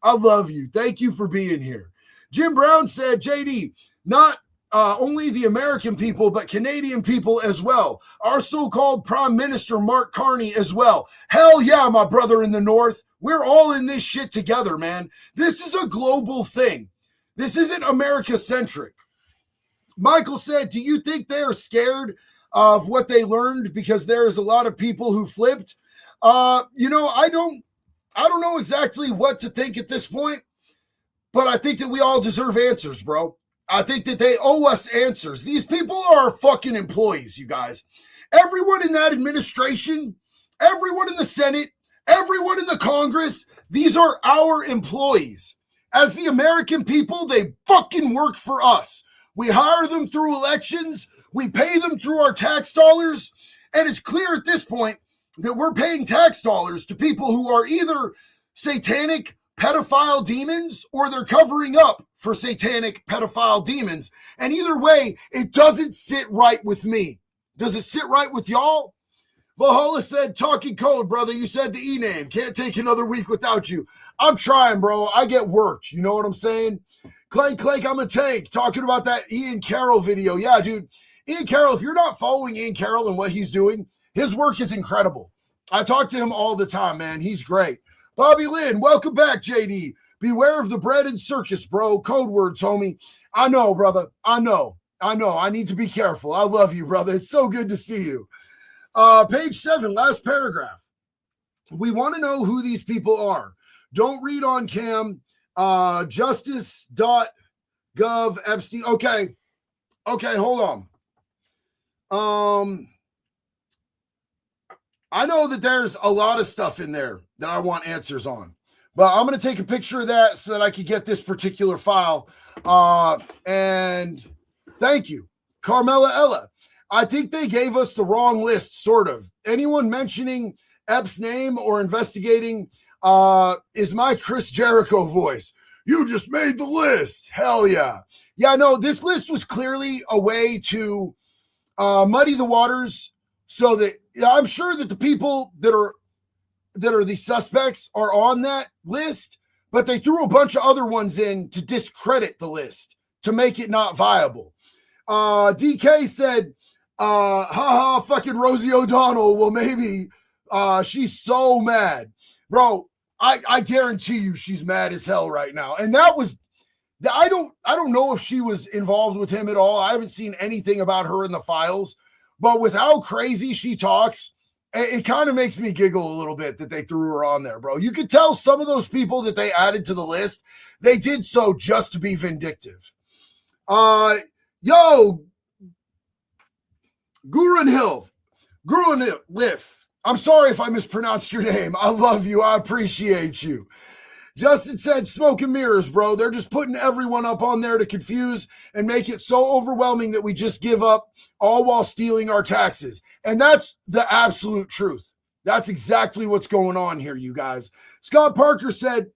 I love you. Thank you for being here. Jim Brown said, JD, not only the American people, but Canadian people as well. Our so-called Prime Minister, Mark Carney, as well. Hell yeah, my brother in the North. We're all in this shit together, man. This is a global thing. This isn't America-centric. Michael said, do you think they are scared of what they learned because there's a lot of people who flipped? I don't know exactly what to think at this point, but I think that we all deserve answers, bro. I think that they owe us answers. These people are our fucking employees, you guys. Everyone in that administration, everyone in the Senate, everyone in the Congress, these are our employees. As the American people, they fucking work for us. We hire them through elections. We pay them through our tax dollars. And it's clear at this point that we're paying tax dollars to people who are either satanic pedophile demons or they're covering up for satanic pedophile demons. And either way, it doesn't sit right with me. Does it sit right with y'all? Valhalla said, talking code, brother. You said the E-name. Can't take another week without you. I'm trying, bro. I get worked. You know what I'm saying? Clank, I'm a tank. Talking about that Ian Carroll video. Yeah, dude. Ian Carroll, if you're not following Ian Carroll and what he's doing, his work is incredible. I talk to him all the time, man. He's great. Bobby Lynn, welcome back, JD. Beware of the bread and circus, bro. Code words, homie. I know, brother. I know. I need to be careful. I love you, brother. It's so good to see you. Page 7, last paragraph. We want to know who these people are. Don't read on cam. Justice.gov Epstein. Okay, hold on. I know that there's a lot of stuff in there that I want answers on, but I'm going to take a picture of that so that I can get this particular file. And thank you, Carmela Ella. I think they gave us the wrong list, sort of. Anyone mentioning Ep's name or investigating is my Chris Jericho voice. You just made the list. Hell yeah. Yeah, no, this list was clearly a way to muddy the waters so that I'm sure that the people that are the suspects are on that list, but they threw a bunch of other ones in to discredit the list, to make it not viable. DK said, fucking Rosie O'Donnell. Well, maybe she's so mad. Bro, I guarantee you she's mad as hell right now. And that was, I don't know if she was involved with him at all. I haven't seen anything about her in the files, but with how crazy she talks, it kind of makes me giggle a little bit that they threw her on there, bro. You could tell some of those people that they added to the list, they did so just to be vindictive. Yo, Gurunhilf, I'm sorry if I mispronounced your name. I love you. I appreciate you. Justin said, smoke and mirrors, bro. They're just putting everyone up on there to confuse and make it so overwhelming that we just give up, all while stealing our taxes. And that's the absolute truth. That's exactly what's going on here, you guys. Scott Parker said,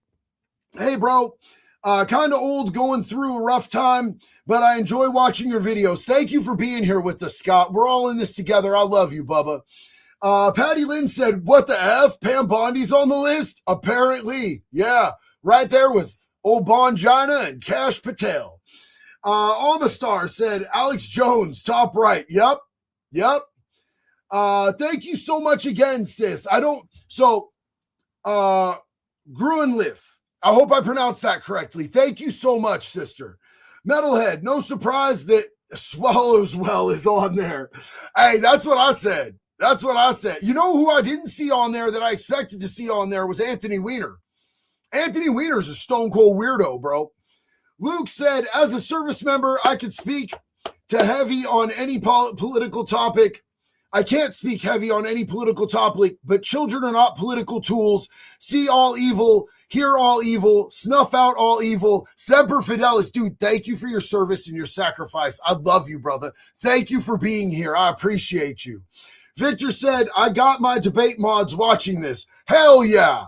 hey, bro, kind of old, going through a rough time, but I enjoy watching your videos. Thank you for being here with us, Scott. We're all in this together. I love you, Bubba. Patty Lynn said, what the F? Pam Bondi's on the list? Apparently. Yeah, right there with old Bongino and Cash Patel. Almastar said, Alex Jones, top right. Yep. Thank you so much again, sis. Gruenliff. I hope I pronounced that correctly. Thank you so much, sister. Metalhead, no surprise that Swallows Well is on there. Hey, that's what I said. You know who I didn't see on there that I expected to see on there was Anthony Weiner. Anthony Weiner's a stone cold weirdo, bro. Luke said, as a service member, I could speak to heavy on any political topic. I can't speak heavy on any political topic, but children are not political tools. See all evil, hear all evil, snuff out all evil. Semper Fidelis. Dude, thank you for your service and your sacrifice. I love you, brother. Thank you for being here. I appreciate you. Victor said, I got my debate mods watching this. Hell yeah.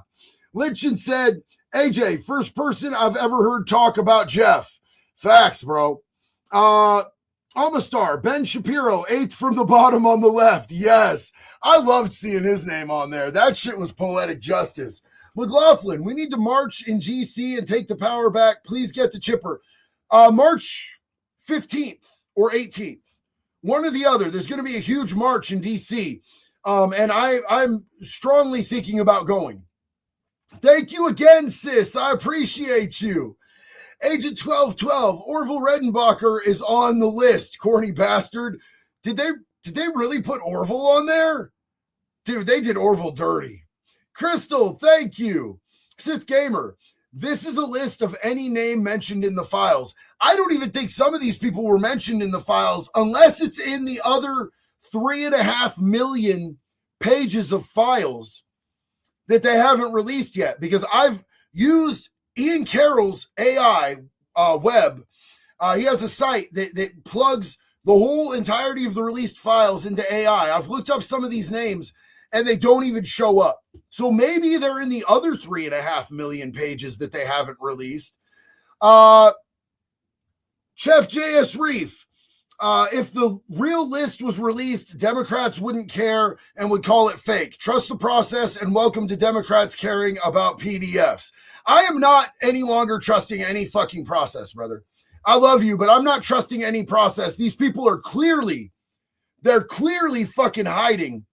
Lynchin said, AJ, first person I've ever heard talk about Jeff. Facts, bro. Amistar, Ben Shapiro, 8th from the bottom on the left. Yes. I loved seeing his name on there. That shit was poetic justice. McLaughlin, we need to march in GC and take the power back. Please get the chipper. March 15th or 18th. One or the other. There's going to be a huge march in DC. And I'm strongly thinking about going. Thank you again, sis. I appreciate you. Agent 1212, Orville Redenbacher is on the list, corny bastard. Did they really put Orville on there? Dude, they did Orville dirty. Crystal, thank you. Sith Gamer, this is a list of any name mentioned in the files. I don't even think some of these people were mentioned in the files unless it's in the other 3.5 million pages of files that they haven't released yet, because I've used Ian Carroll's AI web. He has a site that plugs the whole entirety of the released files into AI. I've looked up some of these names and they don't even show up. So maybe they're in the other 3.5 million pages that they haven't released. Chef J.S. Reef, if the real list was released, Democrats wouldn't care and would call it fake. Trust the process and welcome to Democrats caring about PDFs. I am not any longer trusting any fucking process, brother. I love you, but I'm not trusting any process. These people are clearly fucking hiding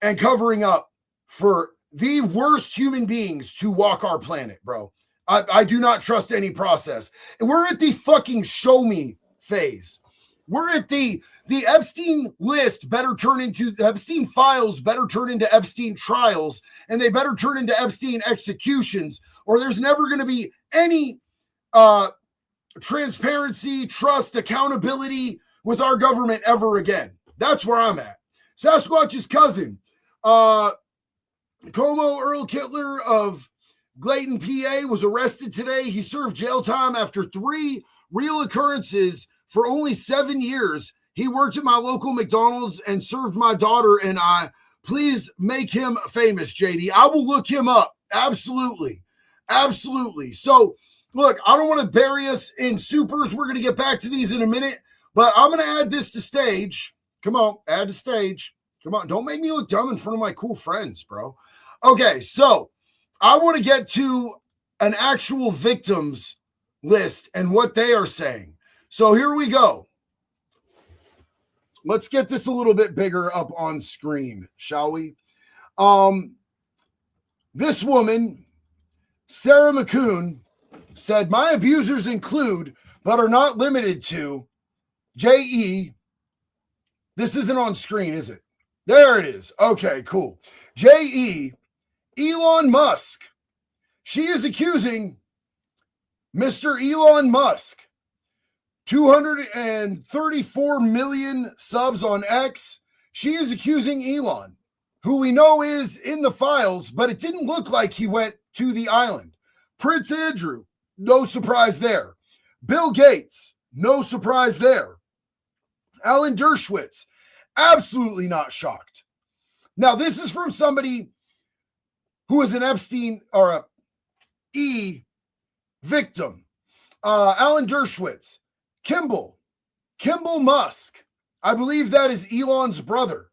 and covering up for the worst human beings to walk our planet, bro. I do not trust any process. And we're at the fucking show me phase. We're at the Epstein list better turn into Epstein files, better turn into Epstein trials, and they better turn into Epstein executions, or there's never going to be any transparency, trust, accountability with our government ever again. That's where I'm at. Sasquatch's cousin, Como Earl Kittler of Glayton, PA, was arrested today. He served jail time after 3 real occurrences for only 7 years. He worked at my local McDonald's and served my daughter and I. Please make him famous, JD. I will look him up. Absolutely. Absolutely. So, look, I don't want to bury us in supers. We're going to get back to these in a minute, but I'm going to add this to stage. Come on, add to stage. Come on, don't make me look dumb in front of my cool friends, bro. Okay, so I want to get to an actual victims list and what they are saying. So here we go. Let's get this a little bit bigger up on screen, shall we? This woman, Sarah McCoon, said, my abusers include, but are not limited to, J.E. This isn't on screen, is it? There it is. Okay, cool. J.E. Elon Musk. She is accusing Mr. Elon Musk, 234 million subs on X. She is accusing Elon, who we know is in the files, but it didn't look like he went to the island. Prince Andrew, no surprise there. Bill Gates, no surprise there. Alan Dershowitz, absolutely not shocked. Now, this is from somebody who is an Epstein or a E victim. Alan Dershowitz, Kimball Musk. I believe that is Elon's brother.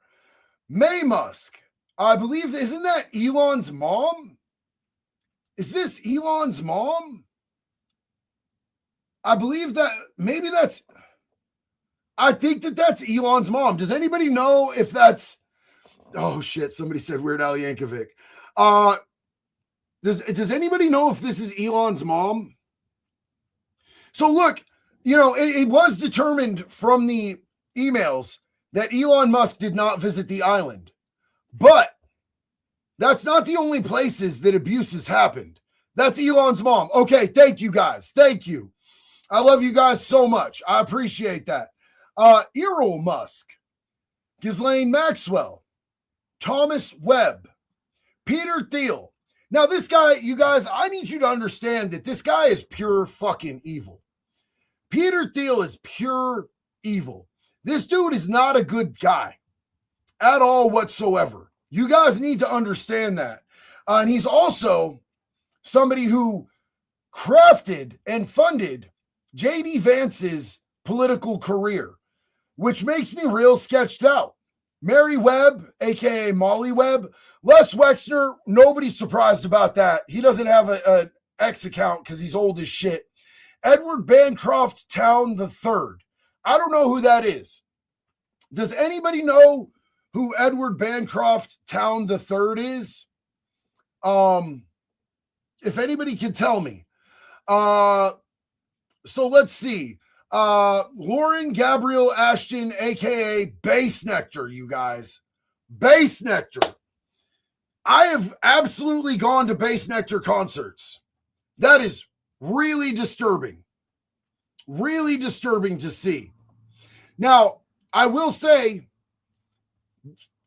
May Musk. I believe, isn't that Elon's mom? Is this Elon's mom? I believe that maybe I think that's Elon's mom. Does anybody know if that's, oh shit, somebody said Weird Al Yankovic. Does anybody know if this is Elon's mom? So look, you know, it was determined from the emails that Elon Musk did not visit the island, but that's not the only places that abuses happened. That's Elon's mom. Okay, thank you guys. Thank you. I love you guys so much. I appreciate that. Errol Musk, Ghislaine Maxwell, Thomas Webb, Peter Thiel. Now, this guy, you guys, I need you to understand that this guy is pure fucking evil. Peter Thiel is pure evil. This dude is not a good guy at all whatsoever. You guys need to understand that. And he's also somebody who crafted and funded J.D. Vance's political career, which makes me real sketched out. Mary Webb, a.k.a. Molly Webb, Les Wexner, nobody's surprised about that. He doesn't have an X account because he's old as shit. Edward Bancroft Town III. I don't know who that is. Does anybody know who Edward Bancroft Town III is? If anybody can tell me. So let's see. Lauren Gabrielle Ashton, aka Bass Nectar, you guys. Bass Nectar. I have absolutely gone to Bass Nectar concerts. That is really disturbing. Really disturbing to see. Now, I will say,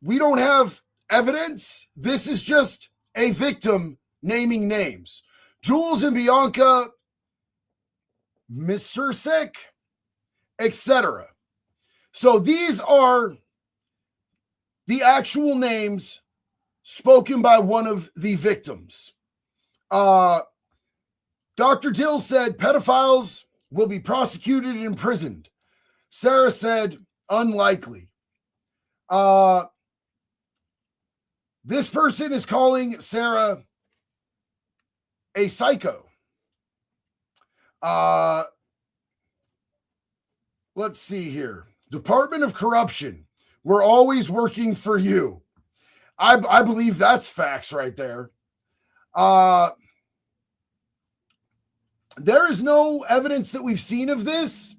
we don't have evidence. This is just a victim naming names. Jules and Bianca, Mr. Sick, etc. So these are the actual names spoken by one of the victims. Dr. Dill said pedophiles will be prosecuted and imprisoned. Sarah said unlikely. This person is calling Sarah a psycho. Let's see here. Department of Corruption. We're always working for you. I believe that's facts right there. There is no evidence that we've seen of this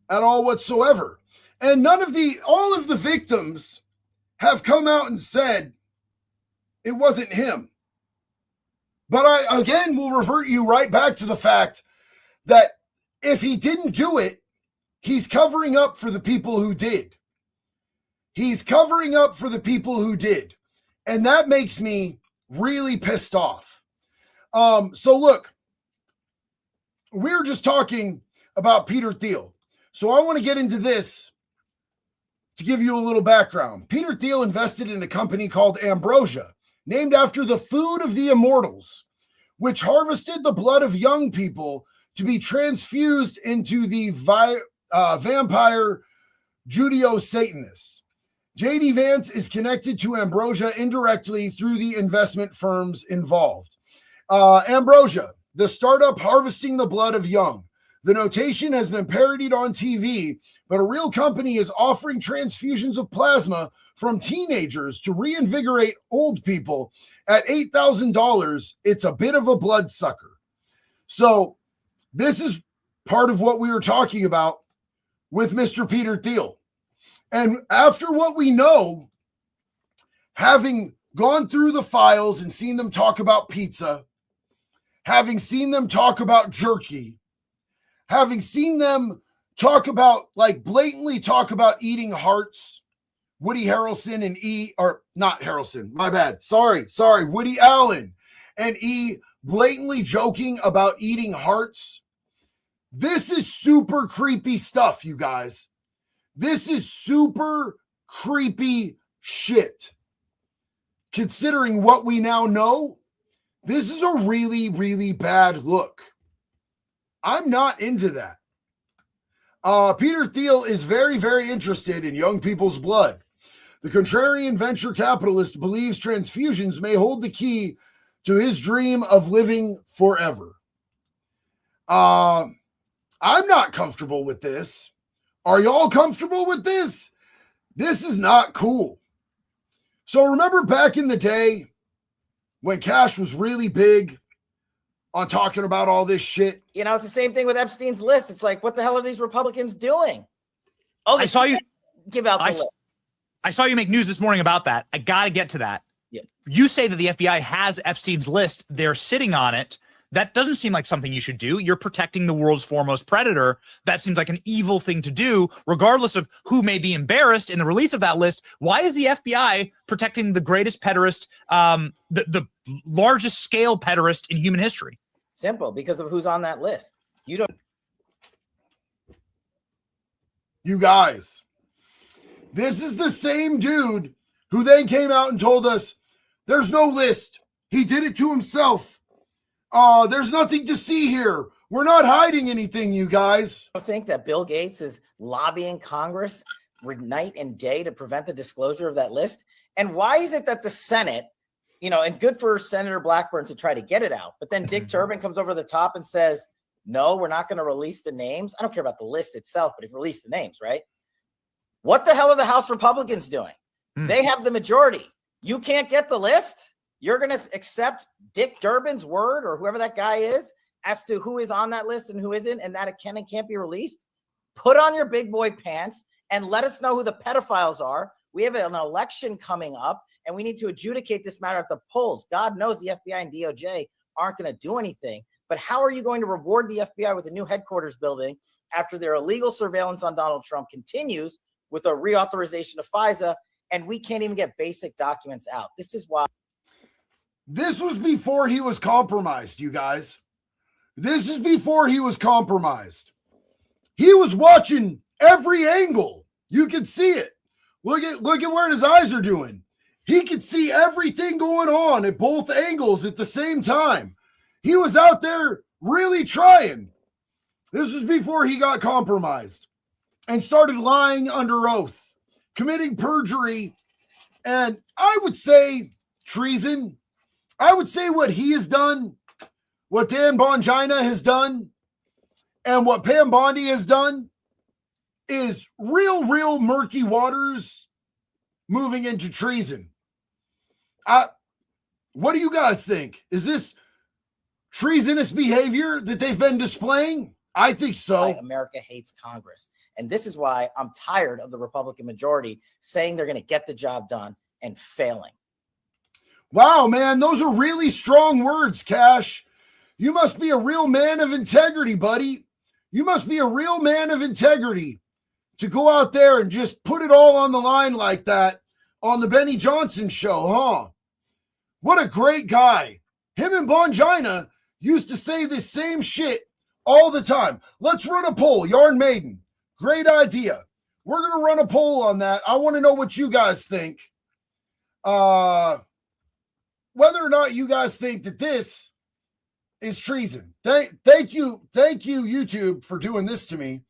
at all whatsoever. And all of the victims have come out and said it wasn't him. But I, again, will revert you right back to the fact that if he didn't do it, he's covering up for the people who did. He's covering up for the people who did. And that makes me really pissed off. So look, we're just talking about Peter Thiel. So I want to get into this to give you a little background. Peter Thiel invested in a company called Ambrosia, named after the food of the immortals, which harvested the blood of young people to be transfused into the vampire Judeo-Satanists. J.D. Vance is connected to Ambrosia indirectly through the investment firms involved. Ambrosia, the startup harvesting the blood of young. The notation has been parodied on TV, but a real company is offering transfusions of plasma from teenagers to reinvigorate old people at $8,000. It's a bit of a bloodsucker. So this is part of what we were talking about with Mr. Peter Thiel. And after what we know, having gone through the files and seen them talk about pizza, having seen them talk about jerky, having seen them talk about, like, blatantly talk about eating hearts, Woody Harrelson and not Harrelson, my bad. Sorry, Woody Allen and blatantly joking about eating hearts. This is super creepy stuff, you guys. This is super creepy shit. Considering what we now know, this is a really, really bad look. I'm not into that. Peter Thiel is very, very interested in young people's blood. The contrarian venture capitalist believes transfusions may hold the key to his dream of living forever. I'm not comfortable with this. Are y'all comfortable with this? This is not cool. So remember back in the day when Cash was really big on talking about all this shit? You know, it's the same thing with Epstein's list. It's like, what the hell are these Republicans doing? Oh, I saw you give out the list. I saw you make news this morning about that. I got to get to that. Yeah. You say that the FBI has Epstein's list. They're sitting on it. that doesn't seem like something you should do. You're protecting the world's foremost predator. That seems like an evil thing to do, regardless of who may be embarrassed in the release of that list. Why is the FBI protecting the greatest pederast, the largest scale pederast in human history? Simple, because of who's on that list. You don't. You guys, this is the same dude who then came out and told us there's no list. He did it to himself. There's nothing to see here. We're not hiding anything, you guys. I think that Bill Gates is lobbying Congress night and day to prevent the disclosure of that list. And why is it that the Senate, and good for Senator Blackburn to try to get it out, but then Dick Durbin comes over the top and says, no, we're not going to release the names. I don't care about the list itself, but if you release the names, right? What the hell are the House Republicans doing? They have the majority. You can't get the list? You're going to accept Dick Durbin's word or whoever that guy is as to who is on that list and who isn't, and that it can and can't be released? Put on your big boy pants and let us know who the pedophiles are. We have an election coming up, and we need to adjudicate this matter at the polls. God knows the FBI and DOJ aren't going to do anything. But how are you going to reward the FBI with a new headquarters building after their illegal surveillance on Donald Trump continues with a reauthorization of FISA, and we can't even get basic documents out? This is why. This was before he was compromised, you guys. This is before he was compromised. He was watching every angle. You could see it. Look at where his eyes are doing. He could see everything going on at both angles at the same time. He was out there really trying. This was before he got compromised and started lying under oath, committing perjury, and I would say treason. I would say what he has done, what Dan Bongino has done, and what Pam Bondi has done is real murky waters moving into treason. What do you guys think? Is this treasonous behavior that they've been displaying? I think so. America hates Congress. And this is why I'm tired of the Republican majority saying they're going to get the job done and failing. Wow, man, those are really strong words, Cash. You must be a real man of integrity, buddy. You must be a real man of integrity to go out there and just put it all on the line like that on the Benny Johnson show, huh? What a great guy. Him and Bongino used to say this same shit all the time. Let's run a poll, Yarn Maiden. Great idea. We're going to run a poll on that. I want to know what you guys think. Whether or not you guys think that this is treason. Thank you, YouTube, for doing this to me.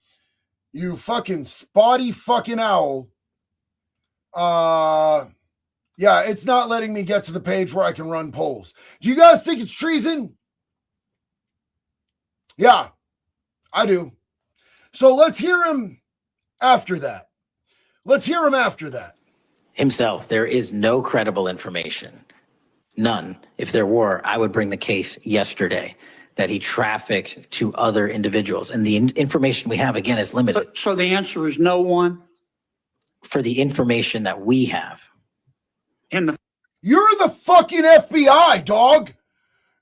You fucking spotty fucking owl. Yeah, it's not letting me get to the page where I can run polls. Do you guys think it's treason? Yeah, I do. So let's hear him after that. Himself, there is no credible information. None. If there were, I would bring the case yesterday that he trafficked to other individuals. And the information we have, again, is limited. So the answer is no one? For the information that we have. You're the fucking FBI, dog.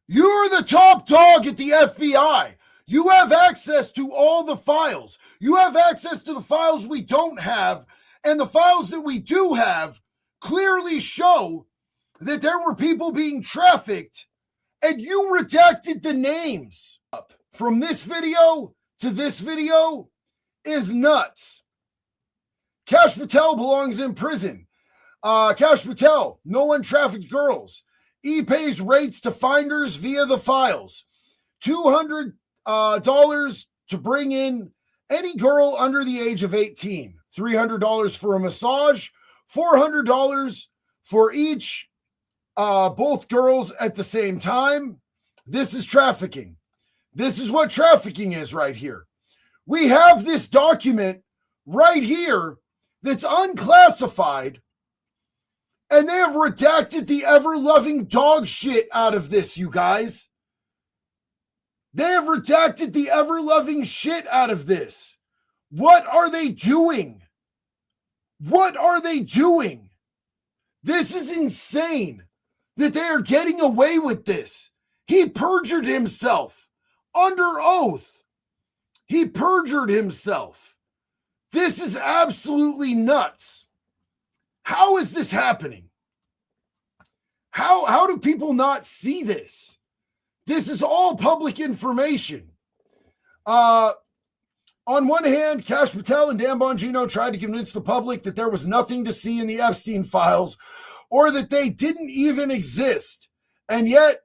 You're the top dog at the FBI. You have access to all the files. You have access to the files we don't have. And the files that we do have clearly show that there were people being trafficked, and you redacted the names. From this video to this video is nuts. Kash Patel belongs in prison. Kash Patel, no one trafficked girls. pays rates to finders via the files. $200 to bring in any girl under the age of 18. $300 for a massage. $400 for each, both girls at the same time. This is trafficking. This is what trafficking is right here. We have this document right here that's unclassified, and they have redacted the ever-loving dog shit out of this, you guys. They have redacted the ever-loving shit out of this. What are they doing? What are they doing? This is insane that they are getting away with this. He perjured himself under oath. He perjured himself. This is absolutely nuts. How is this happening? How do people not see this? This is all public information. On one hand, Kash Patel and Dan Bongino tried to convince the public that there was nothing to see in the Epstein files or that they didn't even exist. And yet,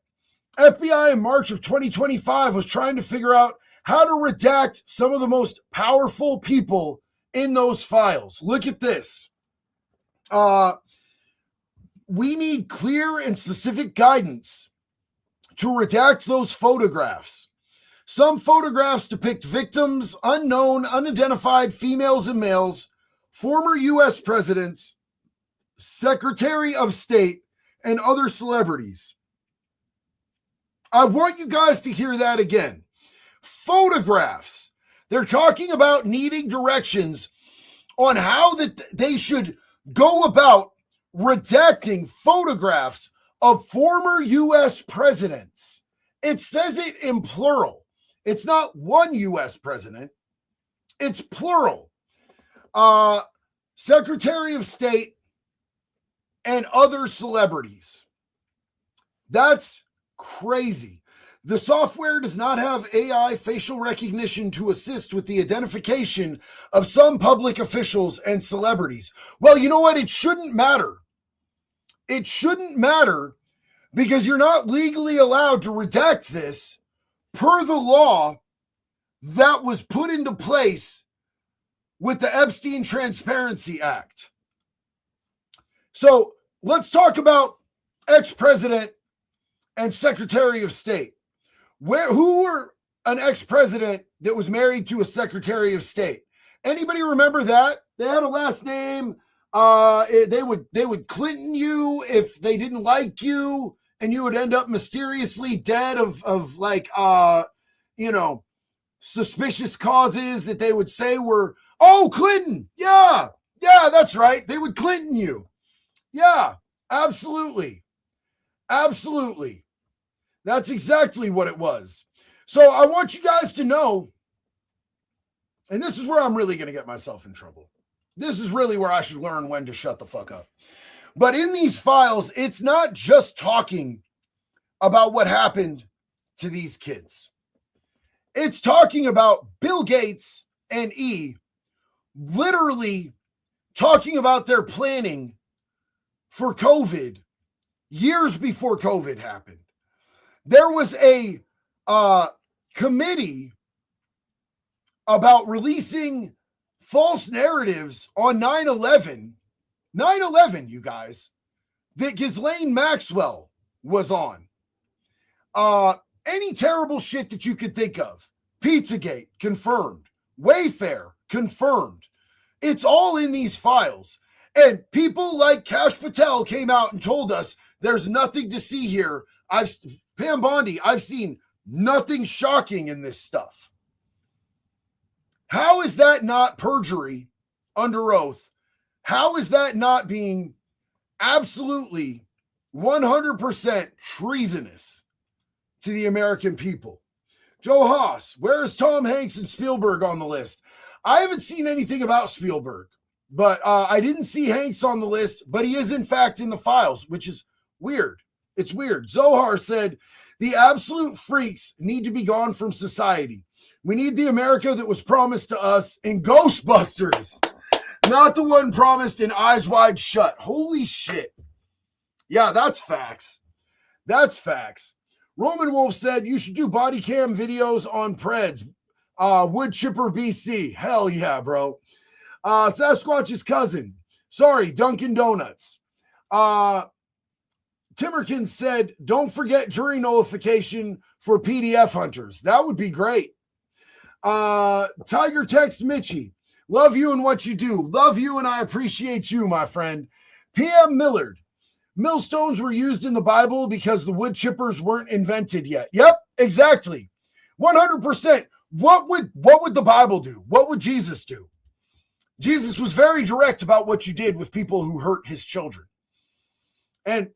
FBI in March of 2025 was trying to figure out how to redact some of the most powerful people in those files. Look at this. We need clear and specific guidance to redact those photographs. Some photographs depict victims, unknown, unidentified females and males, former U.S. presidents, Secretary of State, and other celebrities. I want you guys to hear that again. Photographs. They're talking about needing directions on how that they should go about redacting photographs of former U.S. presidents. It says it in plural. It's not one U.S. president. It's plural. Secretary of State and other celebrities. That's crazy. The software does not have AI facial recognition to assist with the identification of some public officials and celebrities. Well, you know what? It shouldn't matter. It shouldn't matter because you're not legally allowed to redact this per the law that was put into place with the Epstein Transparency Act. So let's talk about ex-president and Secretary of State. Who were an ex-president that was married to a Secretary of State? Anybody remember that? They had a last name. They would Clinton you if they didn't like you, and you would end up mysteriously dead of like suspicious causes that they would say were, oh, Clinton. Yeah, that's right. They would Clinton you. Yeah, absolutely. Absolutely. That's exactly what it was. So I want you guys to know, and this is where I'm really going to get myself in trouble. This is really where I should learn when to shut the fuck up. But in these files, it's not just talking about what happened to these kids. It's talking about Bill Gates and E literally talking about their planning for COVID years before COVID happened. There was a committee about releasing false narratives on 9/11. 9/11, you guys, that Ghislaine Maxwell was on. Any terrible shit that you could think of. Pizzagate, confirmed. Wayfair, confirmed. It's all in these files. And people like Kash Patel came out and told us there's nothing to see here. Pam Bondi, I've seen nothing shocking in this stuff. How is that not perjury under oath? How is that not being absolutely 100% treasonous to the American people? Joe Haas, where is Tom Hanks and Spielberg on the list? I haven't seen anything about Spielberg, but I didn't see Hanks on the list, but he is in fact in the files, which is weird. It's weird. Zohar said, the absolute freaks need to be gone from society. We need the America that was promised to us in Ghostbusters, not the one promised in Eyes Wide Shut. Holy shit. Yeah, that's facts. That's facts. Roman Wolf said, you should do body cam videos on Preds. Wood Chipper BC. Hell yeah, bro. Sasquatch's cousin. Sorry, Dunkin' Donuts. Timmerkin said, don't forget jury nullification for PDF hunters. That would be great. Tiger Text Mitchie. Love you and what you do. Love you and I appreciate you, my friend. PM Millard. Millstones were used in the Bible because the wood chippers weren't invented yet. Yep, exactly. 100%. What would the Bible do? What would Jesus do? Jesus was very direct about what you did with people who hurt his children. And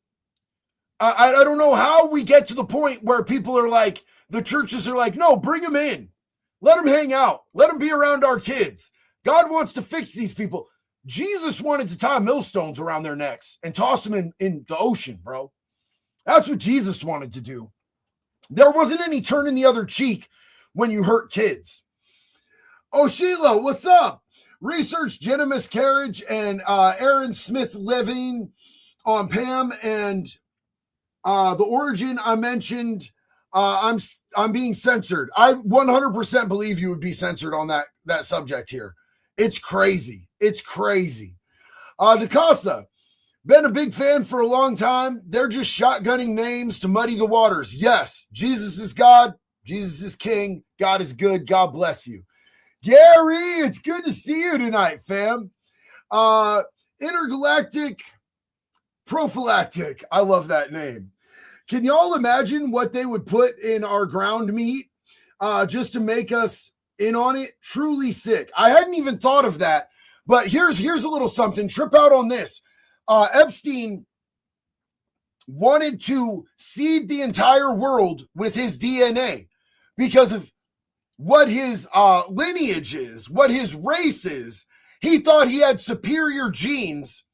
I don't know how we get to the point where people are like, the churches are like, no, bring them in. Let them hang out. Let them be around our kids. God wants to fix these people. Jesus wanted to tie millstones around their necks and toss them in the ocean, bro. That's what Jesus wanted to do. There wasn't any turning the other cheek when you hurt kids. Oh, Sheila, what's up? Research Jenna Miscarriage and Aaron Smith Levine on Pam and the origin I mentioned. I'm being censored. I 100% believe you would be censored on that subject here. It's crazy. It's crazy. DeCasa, been a big fan for a long time. They're just shotgunning names to muddy the waters. Yes, Jesus is God. Jesus is King. God is good. God bless you. Gary, it's good to see you tonight, fam. Intergalactic Prophylactic. I love that name. Can y'all imagine what they would put in our ground meat just to make us in on it? Truly sick. I hadn't even thought of that, but here's a little something. Trip out on this. Epstein wanted to seed the entire world with his DNA because of what his lineage is, what his race is. He thought he had superior genes,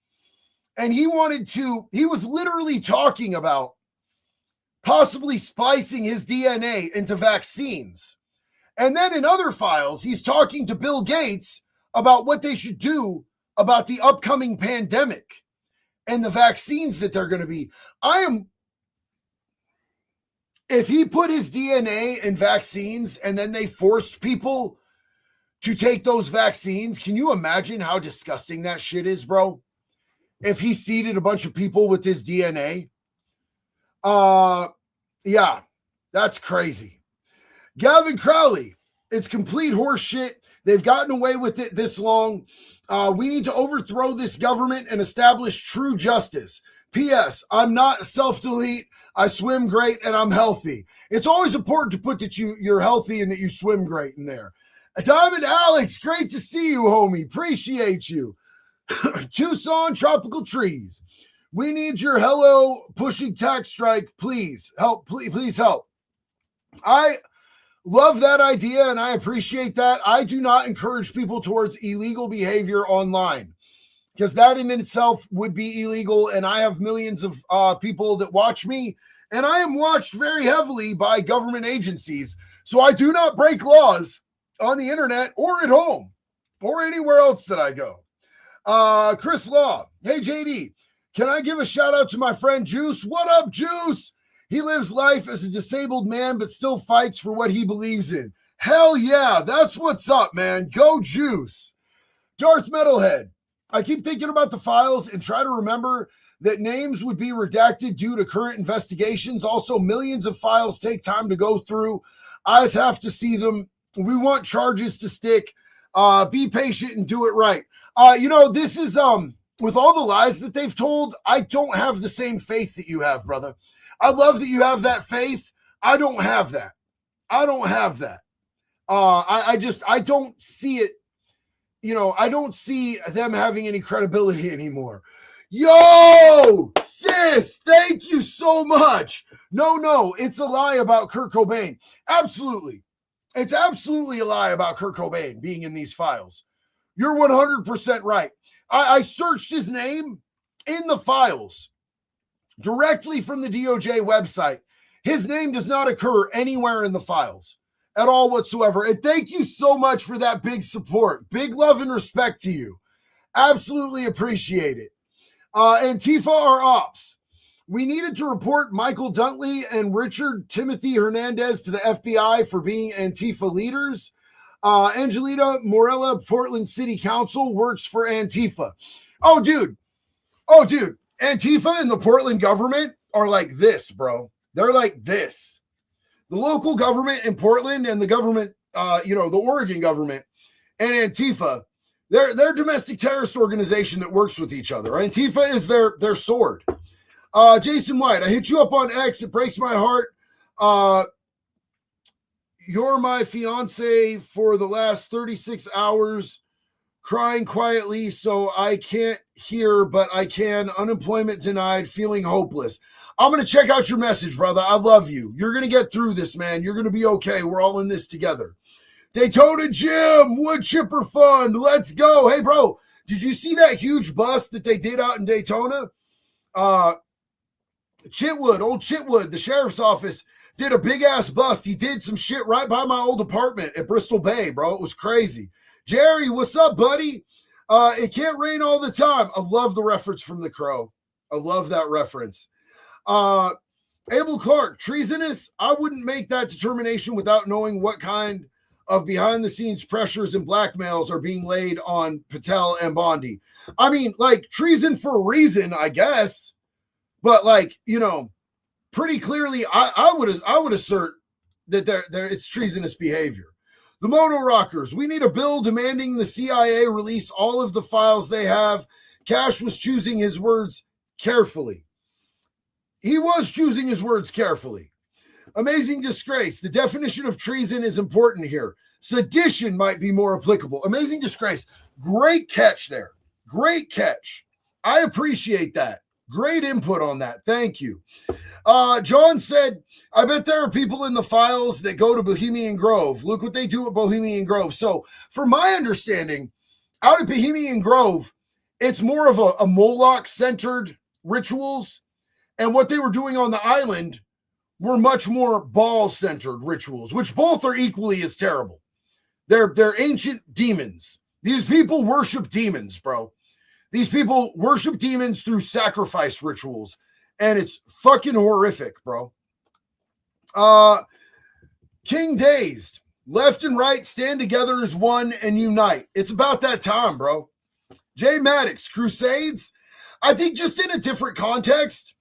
and he was literally talking about possibly splicing his DNA into vaccines. And then in other files, he's talking to Bill Gates about what they should do about the upcoming pandemic and the vaccines that they're going to be. If he put his DNA in vaccines and then they forced people to take those vaccines, can you imagine how disgusting that shit is, bro? If he seeded a bunch of people with his DNA. Yeah, that's crazy. Gavin Crowley, it's complete horse shit. They've gotten away with it this long. We need to overthrow this government and establish true justice. P.S. I'm not self-delete. I swim great and I'm healthy. It's always important to put that you're healthy and that you swim great in there. Diamond Alex, great to see you, homie. Appreciate you. Tucson Tropical Trees. We need your hello pushing tax strike. Please help. Please help. I love that idea and I appreciate that. I do not encourage people towards illegal behavior online because that in itself would be illegal. And I have millions of people that watch me, and I am watched very heavily by government agencies. So I do not break laws on the internet or at home or anywhere else that I go. Chris Law. Hey, JD. Can I give a shout out to my friend Juice? What up, Juice? He lives life as a disabled man, but still fights for what he believes in. Hell yeah, that's what's up, man. Go Juice. Darth Metalhead. I keep thinking about the files and try to remember that names would be redacted due to current investigations. Also, millions of files take time to go through. Eyes have to see them. We want charges to stick. Be patient and do it right. This is with all the lies that they've told, I don't have the same faith that you have, brother. I love that you have that faith. I don't have that. I don't see it. I don't see them having any credibility anymore. Yo, sis, thank you so much. No, it's a lie about Kurt Cobain. Absolutely. It's absolutely a lie about Kurt Cobain being in these files. You're 100% right. I searched his name in the files directly from the DOJ website. His name does not occur anywhere in the files at all whatsoever. And thank you so much for that big support. Big love and respect to you. Absolutely appreciate it. Antifa are ops. We needed to report Michael Duntley and Richard Timothy Hernandez to the FBI for being Antifa leaders. Angelita Morella, Portland City Council, works for Antifa. Oh, dude. Antifa and the Portland government are like this, bro. They're like this. The local government in Portland and the government, the Oregon government and Antifa, they're a domestic terrorist organization that works with each other. Antifa is their sword. Jason White, I hit you up on X. It breaks my heart. You're my fiance for the last 36 hours. Crying quietly, so I can't hear, but I can. Unemployment denied, feeling hopeless. I'm going to check out your message, brother. I love you. You're going to get through this, man. You're going to be okay. We're all in this together. Daytona Jim, Wood Chipper Fund. Let's go. Hey, bro, did you see that huge bust that they did out in Daytona? Chitwood, old Chitwood, the sheriff's office did a big ass bust. He did some shit right by my old apartment at Bristol Bay, bro. It was crazy. Jerry, what's up, buddy? It can't rain all the time. I love the reference from The Crow. I love that reference. Abel Clark, treasonous. I wouldn't make that determination without knowing what kind of behind-the-scenes pressures and blackmails are being laid on Patel and Bondi. I mean, like, treason for a reason, I guess. But, like, you know, pretty clearly, I would assert that there it's treasonous behavior. The Moto Rockers, we need a bill demanding the CIA release all of the files they have. Cash was choosing his words carefully. He was choosing his words carefully. Amazing Disgrace, the definition of treason is important here. Sedition might be more applicable. Amazing Disgrace, great catch there. Great catch. I appreciate that. Great input on that. Thank you. John said, I bet there are people in the files that go to Bohemian Grove. Look what they do at Bohemian Grove. So from my understanding, out at Bohemian Grove, it's more of a Moloch-centered rituals. And what they were doing on the island were much more Baal-centered rituals, which both are equally as terrible. They're ancient demons. These people worship demons, bro. These people worship demons through sacrifice rituals. And it's fucking horrific, bro. King Dazed. Left and right stand together as one and unite. It's about that time, bro. Jay Maddox. Crusades. I think just in a different context.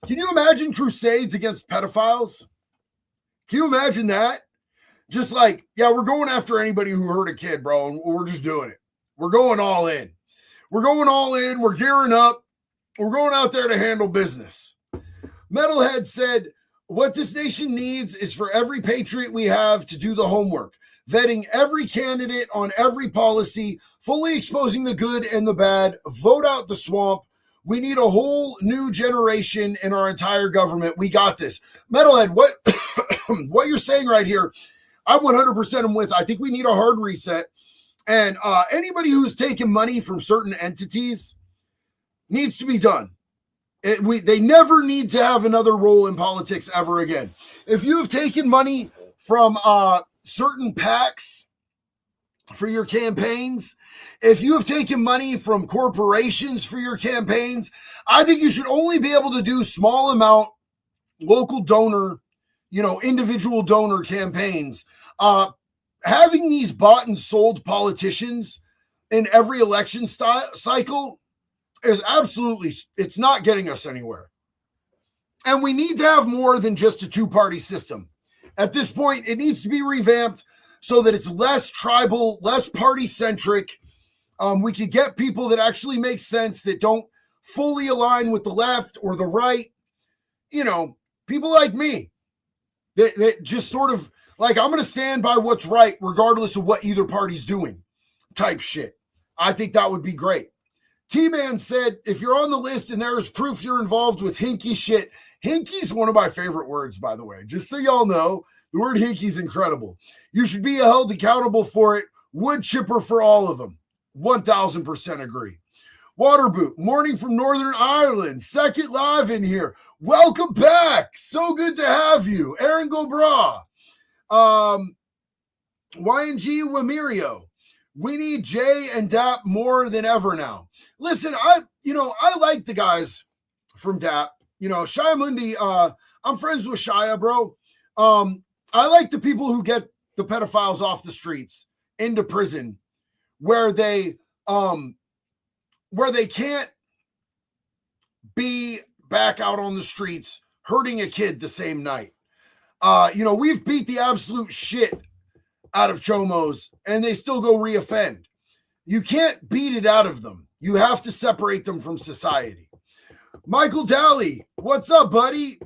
Can you imagine crusades against pedophiles? Can you imagine that? Just like, yeah, we're going after anybody who hurt a kid, bro. And we're just doing it. We're going all in. We're going all in. We're gearing up. We're going out there to handle business. Metalhead said, what this nation needs is for every patriot we have to do the homework, vetting every candidate on every policy, fully exposing the good and the bad, vote out the swamp. We need a whole new generation in our entire government. We got this. Metalhead, what, what you're saying right here, I 100% am with. I think we need a hard reset. And anybody who's taken money from certain entities needs to be done. They never need to have another role in politics ever again. If you have taken money from certain PACs for your campaigns, if you have taken money from corporations for your campaigns, I think you should only be able to do small amount local donor, individual donor campaigns. Having these bought and sold politicians in every election cycle is absolutely, it's not getting us anywhere. And we need to have more than just a two-party system. At this point, it needs to be revamped so that it's less tribal, less party-centric. We could get people that actually make sense, that don't fully align with the left or the right. People like me that just sort of like, I'm going to stand by what's right regardless of what either party's doing type shit. I think that would be great. T-Man said, if you're on the list and there is proof you're involved with hinky shit, hinky's one of my favorite words, by the way. Just so y'all know, the word hinky's incredible. You should be held accountable for it. Wood chipper for all of them. 1000% agree. Waterboot, morning from Northern Ireland. Second live in here. Welcome back. So good to have you. Aaron Gobra. YNG Wamirio. We need Jay and DAP more than ever now. Listen, I like the guys from DAP. Shia Mundi, I'm friends with Shia, bro. I like the people who get the pedophiles off the streets into prison where they can't be back out on the streets hurting a kid the same night. We've beat the absolute shit out of chomos and they still go reoffend. You can't beat it out of them. You have to separate them from society. Michael Daly, what's up, buddy?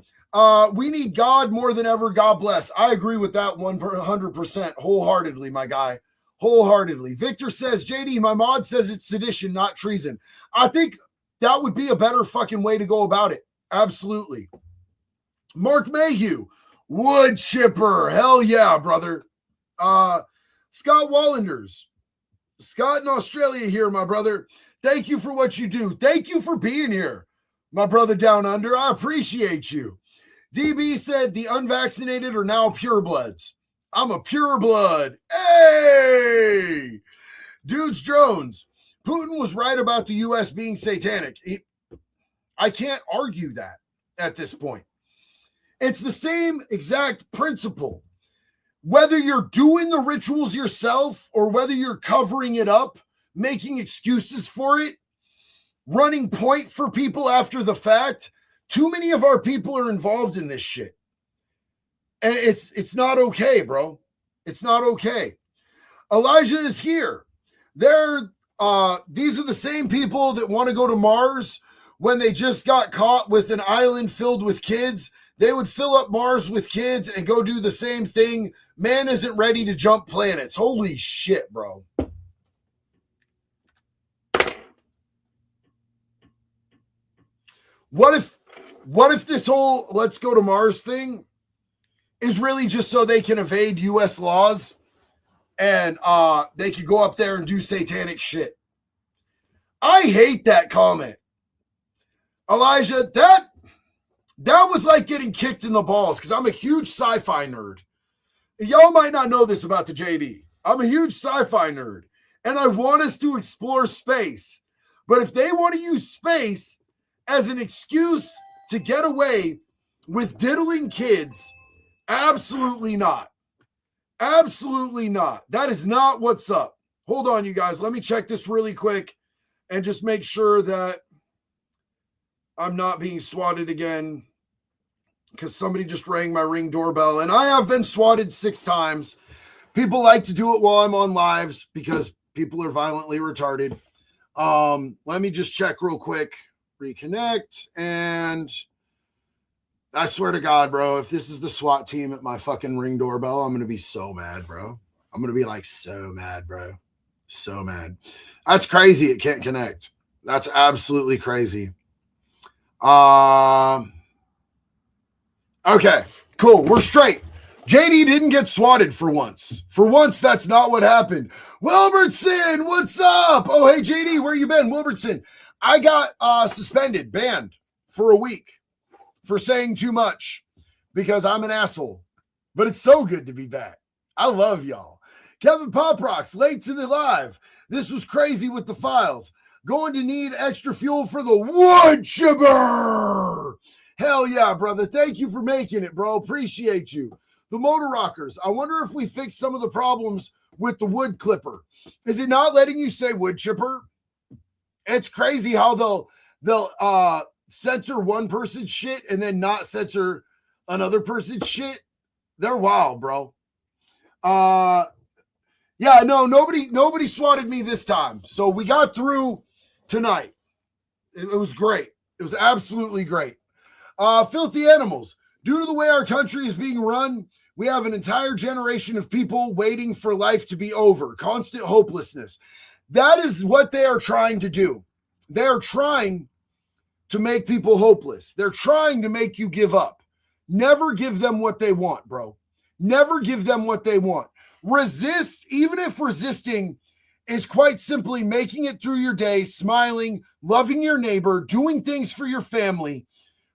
We need God more than ever. God bless. I agree with that 100% wholeheartedly, my guy. wholeheartedly. Victor says, JD, my mod says it's sedition, not treason. I think that would be a better fucking way to go about it. Absolutely. Mark Mayhew, wood chipper. Hell yeah, brother. Scott Wallanders. Scott in Australia here, my brother. Thank you for what you do. Thank you for being here, my brother down under. I appreciate you. DB said the unvaccinated are now purebloods. I'm a pure blood. Hey! Dudes drones. Putin was right about the U.S. being satanic. I can't argue that at this point. It's the same exact principle. Whether you're doing the rituals yourself or whether you're covering it up, making excuses for it, running point for people after the fact, too many of our people are involved in this shit. And it's not okay, bro. It's not okay. Elijah is here. These are the same people that want to go to Mars when they just got caught with an island filled with kids. They would fill up Mars with kids and go do the same thing. Man isn't ready to jump planets. Holy shit, bro. What if this whole let's go to Mars thing is really just so they can evade U.S. laws and they could go up there and do satanic shit? I hate that comment. Elijah, that was like getting kicked in the balls because I'm a huge sci-fi nerd. Y'all might not know this about the JD. I'm a huge sci-fi nerd and I want us to explore space. But if they want to use space as an excuse to get away with diddling kids, absolutely not. Absolutely not. That is not what's up. Hold on, you guys. Let me check this really quick and just make sure that I'm not being swatted again because somebody just rang my Ring doorbell and I have been swatted 6 times. People like to do it while I'm on lives because people are violently retarded. Let me just check real quick. Reconnect, and I swear to God, bro, if this is the SWAT team at my fucking Ring doorbell, I'm gonna be so mad, bro. I'm gonna be like so mad, bro. So mad. That's crazy. It can't connect. That's absolutely crazy. Okay, cool. We're straight. JD didn't get swatted for once. For once, that's not what happened. Wilbertson, what's up? Oh, hey, JD, where you been? Wilbertson. I got suspended, banned for a week for saying too much because I'm an asshole. But it's so good to be back. I love y'all. Kevin Poprocks, late to the live. This was crazy with the files. Going to need extra fuel for the wood chipper. Hell yeah, brother. Thank you for making it, bro. Appreciate you. The Motor Rockers. I wonder if we fixed some of the problems with the wood clipper. Is it not letting you say wood chipper? It's crazy how they'll censor one person's shit and then not censor another person's shit. They're wild, bro. Yeah, no, nobody swatted me this time. So we got through tonight. It was great. It was absolutely great. Filthy animals. Due to the way our country is being run, we have an entire generation of people waiting for life to be over. Constant hopelessness. That is what they are trying to do. They are trying to make people hopeless. They're trying to make you give up. Never give them what they want, bro. Never give them what they want. Resist, even if resisting is quite simply making it through your day, smiling, loving your neighbor, doing things for your family.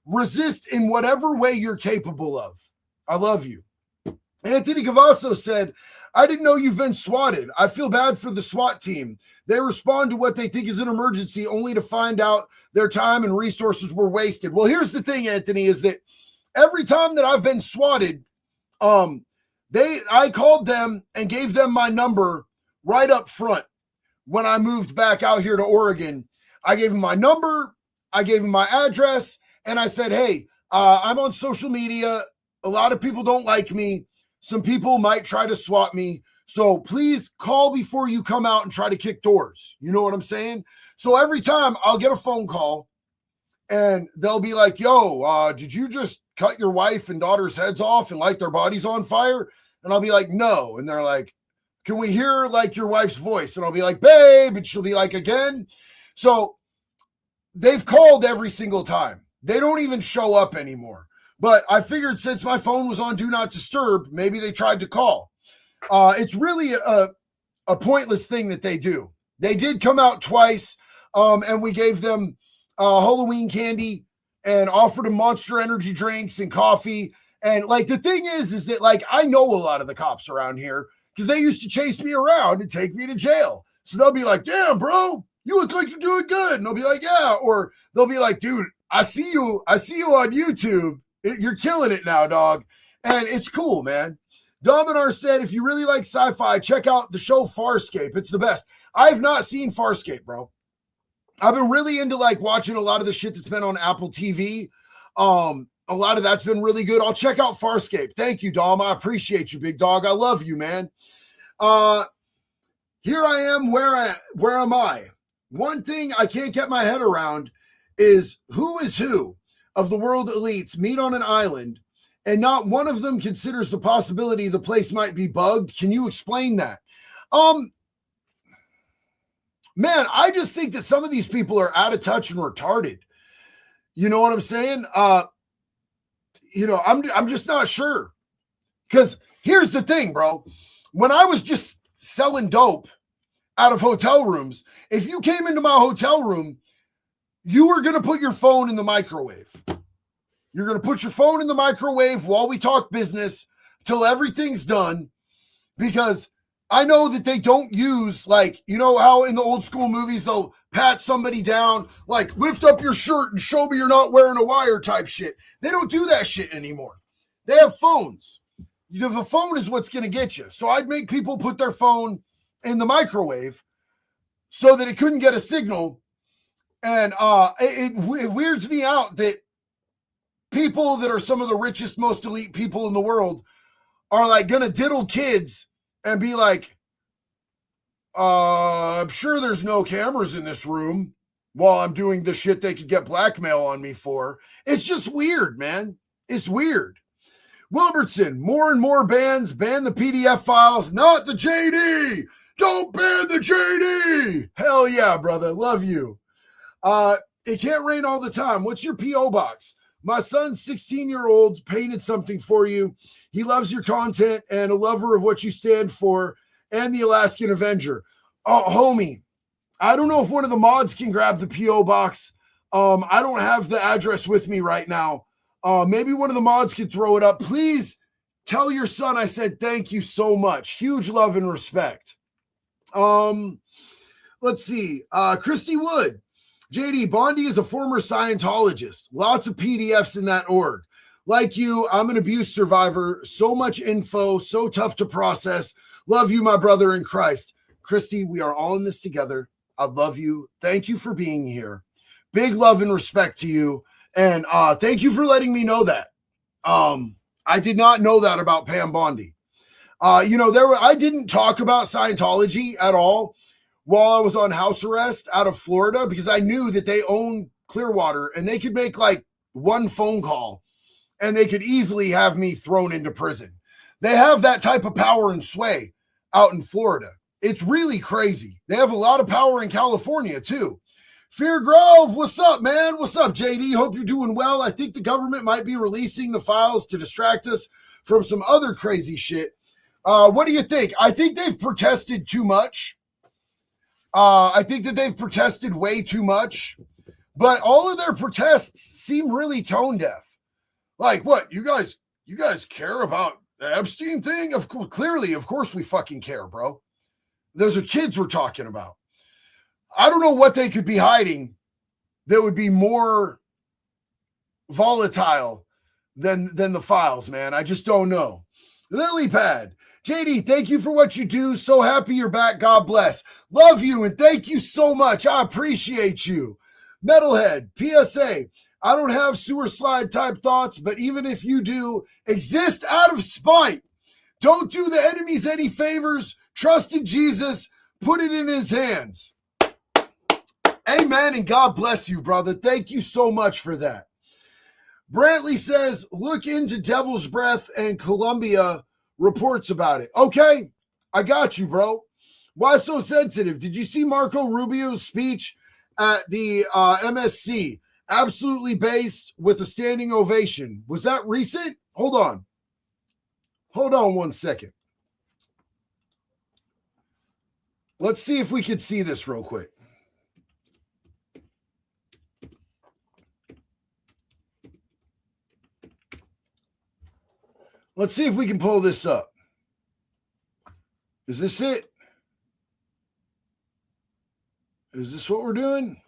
Resist in whatever way you're capable of. I love you. Anthony Cavasso said, I didn't know you've been swatted. I feel bad for the SWAT team. They respond to what they think is an emergency only to find out their time and resources were wasted. Well, here's the thing, Anthony, is that every time that I've been swatted, I called them and gave them my number right up front when I moved back out here to Oregon. I gave them my number, I gave them my address, and I said, hey, I'm on social media. A lot of people don't like me. Some people might try to swat me. So please call before you come out and try to kick doors. You know what I'm saying? So every time I'll get a phone call and they'll be like, yo, did you just cut your wife and daughter's heads off and light their bodies on fire? And I'll be like, no. And they're like, Can we hear like your wife's voice? And I'll be like, babe, and she'll be like, again. So they've called every single time. They don't even show up anymore. But I figured since my phone was on Do Not Disturb, maybe they tried to call. It's really a pointless thing that they do. They did come out twice, and we gave them Halloween candy and offered them Monster Energy drinks and coffee. And like the thing is that like I know a lot of the cops around here because they used to chase me around and take me to jail. So they'll be like, damn, bro, you look like you're doing good. And I'll be like, yeah. Or they'll be like, dude, I see you on YouTube. You're killing it now, dog. And it's cool, man. Dominar said, if you really like sci-fi, check out the show Farscape. It's the best. I've not seen Farscape, bro. I've been really into like watching a lot of the shit that's been on Apple TV. A lot of that's been really good. I'll check out Farscape. Thank you, Dom. I appreciate you, big dog. I love you, man. Here I am. Where am I? One thing I can't get my head around is who of the world elites meet on an island and not one of them considers the possibility the place might be bugged. Can you explain that? Man, I just think that some of these people are out of touch and retarded. You know what I'm saying? I'm just not sure. Because here's the thing, bro. When I was just selling dope out of hotel rooms, if you came into my hotel room, you were going to put your phone in the microwave. You're going to put your phone in the microwave while we talk business till everything's done, because I know that they don't use, like, you know how in the old school movies they'll pat somebody down, like lift up your shirt and show me you're not wearing a wire type shit. They don't do that shit anymore. They have phones. The phone is what's going to get you. So I'd make people put their phone in the microwave so that it couldn't get a signal. And it weirds me out that people that are some of the richest, most elite people in the world are like going to diddle kids and be like, I'm sure there's no cameras in this room while I'm doing the shit they could get blackmail on me for. It's just weird, man. It's weird. Wilbertson, more and more bands ban the PDF files, not the JD. Don't ban the JD. Hell yeah, brother. Love you. It can't rain all the time. What's your P.O. box? My son's 16-year-old painted something for you. He loves your content and a lover of what you stand for and the Alaskan Avenger. Oh, homie, I don't know if one of the mods can grab the P.O. box. I don't have the address with me right now. Maybe one of the mods could throw it up. Please tell your son I said thank you so much. Huge love and respect. Let's see. Christy Wood. JD, Bondi is a former Scientologist. Lots of PDFs in that org. Like you, I'm an abuse survivor. So much info, so tough to process. Love you, my brother in Christ. Christy, we are all in this together. I love you. Thank you for being here. Big love and respect to you. And thank you for letting me know that. I did not know that about Pam Bondi. I didn't talk about Scientology at all while I was on house arrest out of Florida, because I knew that they own Clearwater and they could make like one phone call and they could easily have me thrown into prison. They have that type of power and sway out in Florida. It's really crazy. They have a lot of power in California too. Fear Grove, what's up, man? What's up, JD? Hope you're doing well. I think the government might be releasing the files to distract us from some other crazy shit. What do you think? I think they've protested too much. I think that they've protested way too much, but all of their protests seem really tone deaf. Like, what? You guys care about the Epstein thing? Of course, clearly, of course we fucking care, bro. Those are kids we're talking about. I don't know what they could be hiding that would be more volatile than the files, man. I just don't know. Lilypad. JD, thank you for what you do. So happy you're back. God bless. Love you and thank you so much. I appreciate you. Metalhead, PSA. I don't have sewer slide type thoughts, but even if you do, exist out of spite. Don't do the enemies any favors. Trust in Jesus. Put it in his hands. Amen and God bless you, brother. Thank you so much for that. Brantley says, look into Devil's Breath and Columbia reports about it. Okay, I got you, bro. Why so sensitive? Did you see Marco Rubio's speech at the MSC? Absolutely based with a standing ovation. Was that recent? Hold on. Hold on 1 second. Let's see if we can see this real quick. Let's see if we can pull this up. Is this it? Is this what we're doing?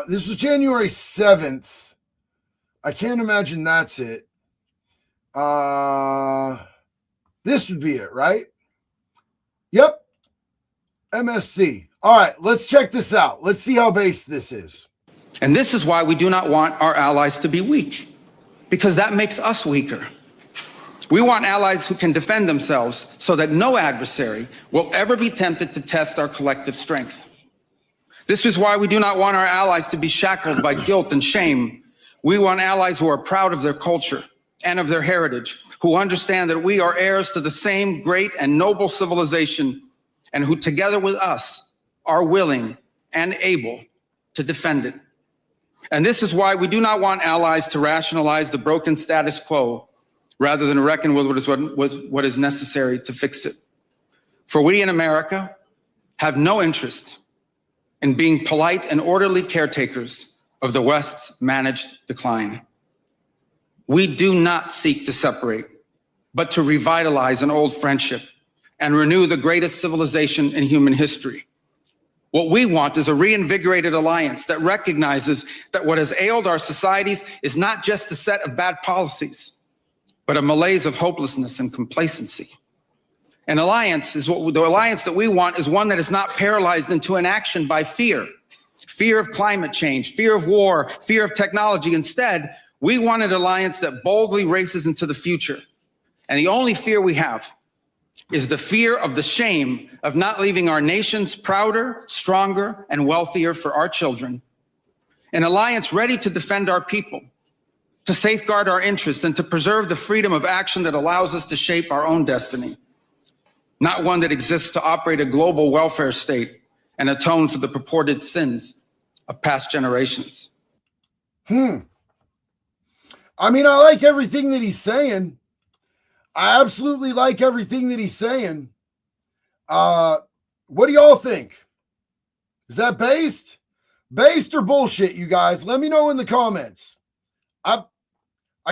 This was January 7th. I can't imagine that's it. This would be it, right? Yep. MSC. All right, let's check this out. Let's see how based this is. And this is why we do not want our allies to be weak, because that makes us weaker. We want allies who can defend themselves so that no adversary will ever be tempted to test our collective strength. This is why we do not want our allies to be shackled by guilt and shame. We want allies who are proud of their culture and of their heritage, who understand that we are heirs to the same great and noble civilization, and who together with us are willing and able to defend it. And this is why we do not want allies to rationalize the broken status quo rather than reckon with what is necessary to fix it. For we in America have no interest in being polite and orderly caretakers of the West's managed decline. We do not seek to separate, but to revitalize an old friendship and renew the greatest civilization in human history. What we want is a reinvigorated alliance that recognizes that what has ailed our societies is not just a set of bad policies, but a malaise of hopelessness and complacency. An alliance is what the alliance that we want is one that is not paralyzed into inaction by fear of climate change, fear of war, fear of technology. Instead, we want an alliance that boldly races into the future. And the only fear we have is the fear of the shame of not leaving our nations prouder, stronger, and wealthier for our children. An alliance ready to defend our people, to safeguard our interests, and to preserve the freedom of action that allows us to shape our own destiny. Not one that exists to operate a global welfare state and atone for the purported sins of past generations. I mean, I like everything that he's saying. I absolutely like everything that he's saying. What do y'all think? Is that based? Based or bullshit, you guys? Let me know in the comments. I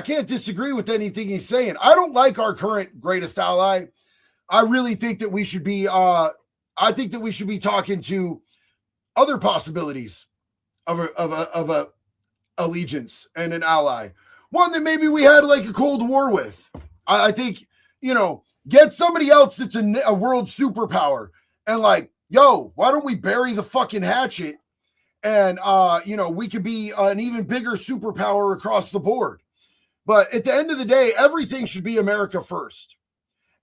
can't disagree with anything he's saying. I don't like our current greatest ally. I really think that we should be I think that we should be talking to other possibilities of a allegiance and an ally. One that maybe we had like a Cold War with. I think, get somebody else that's a world superpower and like, yo, why don't we bury the fucking hatchet and, we could be an even bigger superpower across the board. But at the end of the day, everything should be America first.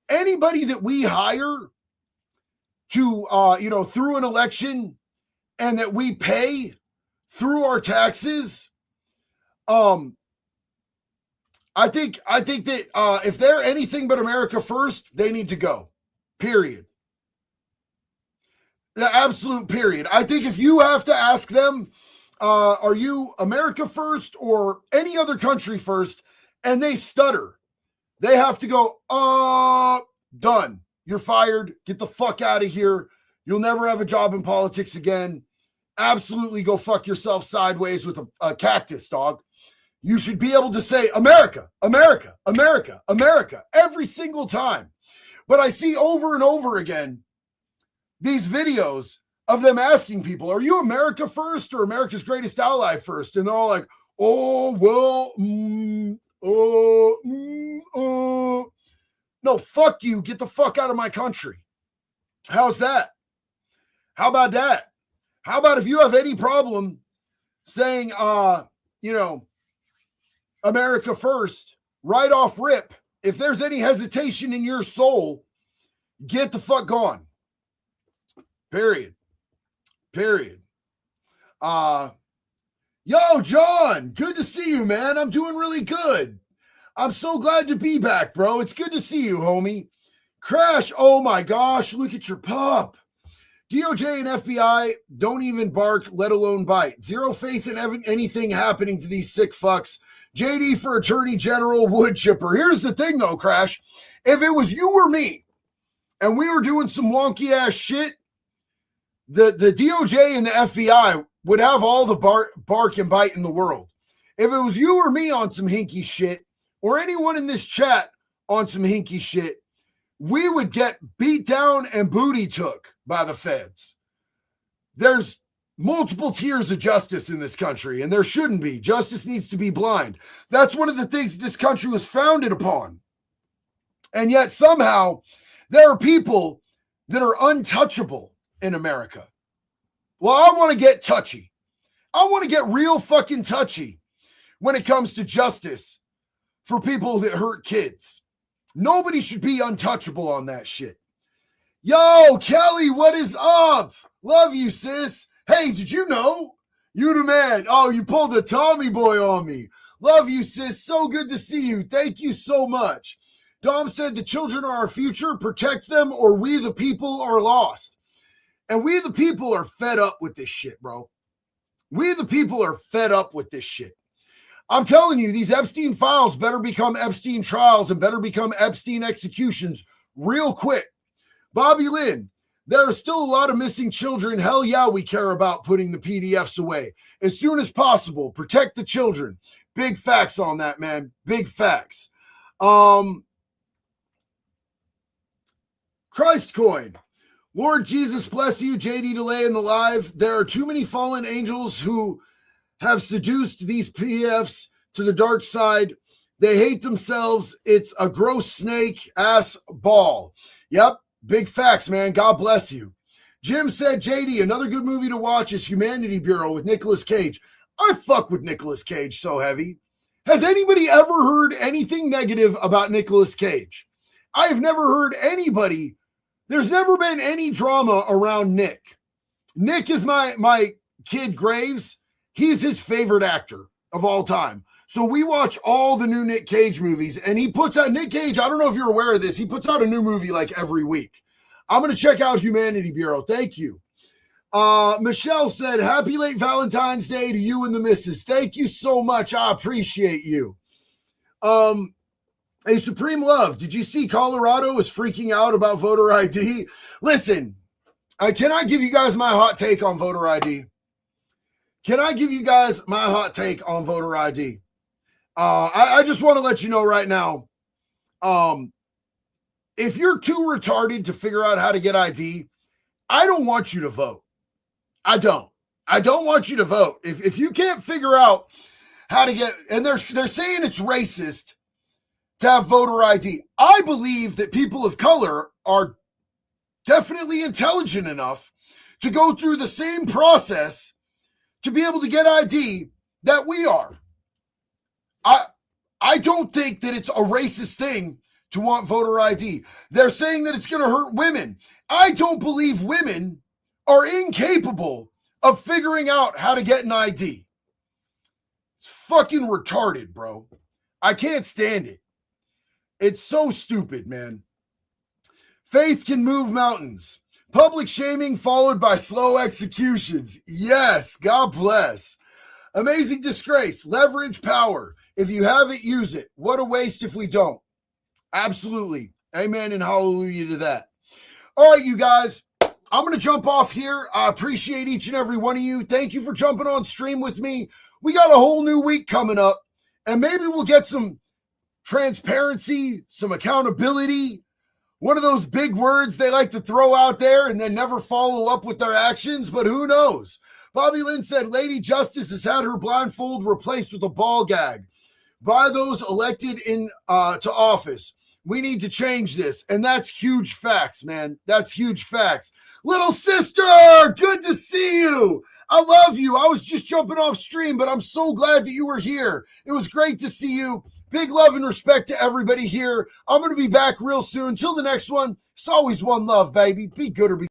Anybody that we hire to, through an election and that we pay through our taxes, I think that if they're anything but America first, they need to go. Period. The absolute period. I think if you have to ask them, are you America first or any other country first, and they stutter, they have to go, done. You're fired. Get the fuck out of here. You'll never have a job in politics again. Absolutely go fuck yourself sideways with a cactus, dog. You should be able to say America, America, America, America every single time. But I see over and over again these videos of them asking people, are you America first or America's greatest ally first? And they're all like, oh, well, no, fuck you. Get the fuck out of my country. How's that? How about that? How about if you have any problem saying, America first, right off rip, if there's any hesitation in your soul, get the fuck gone. Period. Yo, John, good to see you, man. I'm doing really good. I'm so glad to be back, bro. It's good to see you, homie. Crash, oh my gosh, look at your pup. DOJ and FBI don't even bark, let alone bite. Zero faith in anything happening to these sick fucks. JD for Attorney General wood chipper. Here's the thing though, Crash. If it was you or me and we were doing some wonky ass shit, the DOJ and the FBI would have all the bark and bite in the world. If it was you or me on some hinky shit, or anyone in this chat on some hinky shit, we would get beat down and booty took by the feds. There's multiple tiers of justice in this country, and there shouldn't be. Justice needs to be blind. That's one of the things that this country was founded upon. And yet somehow there are people that are untouchable in America. Well, I want to get touchy. I want to get real fucking touchy when it comes to justice for people that hurt kids. Nobody should be untouchable on that shit. Yo, Kelly, what is up? Love you, sis. Hey, did you know? You the man. Oh, you pulled a Tommy boy on me. Love you, sis. So good to see you. Thank you so much. Dom said the children are our future. Protect them or we the people are lost. And we the people are fed up with this shit, bro. We the people are fed up with this shit. I'm telling you, these Epstein files better become Epstein trials and better become Epstein executions real quick. Bobby Lynn, there are still a lot of missing children. Hell yeah, we care about putting the PDFs away as soon as possible. Protect the children. Big facts on that, man. Big facts. Christ coin. Lord Jesus bless you, JD Delay in the live. There are too many fallen angels who have seduced these PDFs to the dark side. They hate themselves. It's a gross snake ass ball. Yep. Big facts, man. God bless you. Jim said, JD, another good movie to watch is Humanity Bureau with Nicolas Cage. I fuck with Nicolas Cage so heavy. Has anybody ever heard anything negative about Nicolas Cage? I've never heard anybody. There's never been any drama around Nick. Nick is my kid Graves. He's his favorite actor of all time. So we watch all the new Nick Cage movies, and he puts out Nick Cage. I don't know if you're aware of this. He puts out a new movie like every week. I'm going to check out Humanity Bureau. Thank you. Michelle said, happy late Valentine's Day to you and the missus. Thank you so much. I appreciate you. A Supreme Love. Did you see Colorado is freaking out about voter ID? Listen, can I give you guys my hot take on voter ID? Can I give you guys my hot take on voter ID? I just want to let you know right now, if you're too retarded to figure out how to get ID, I don't want you to vote. I don't want you to vote. If you can't figure out how to get, and they're saying it's racist to have voter ID. I believe that people of color are definitely intelligent enough to go through the same process to be able to get ID that we are. I don't think that it's a racist thing to want voter ID. They're saying that it's going to hurt women. I don't believe women are incapable of figuring out how to get an ID. It's fucking retarded, bro. I can't stand it. It's so stupid, man. Faith can move mountains. Public shaming followed by slow executions. Yes, God bless. Amazing disgrace. Leverage power. If you have it, use it. What a waste if we don't. Absolutely. Amen and hallelujah to that. All right, you guys. I'm going to jump off here. I appreciate each and every one of you. Thank you for jumping on stream with me. We got a whole new week coming up, and maybe we'll get some transparency, some accountability. One of those big words they like to throw out there and then never follow up with their actions, but who knows? Bobby Lynn said, Lady Justice has had her blindfold replaced with a ball gag by those elected to office. We need to change this. And that's huge facts, man. That's huge facts. Little sister, good to see you. I love you. I was just jumping off stream, but I'm so glad that you were here. It was great to see you. Big love and respect to everybody here. I'm going to be back real soon. Till the next one, it's always one love, baby. Be good or be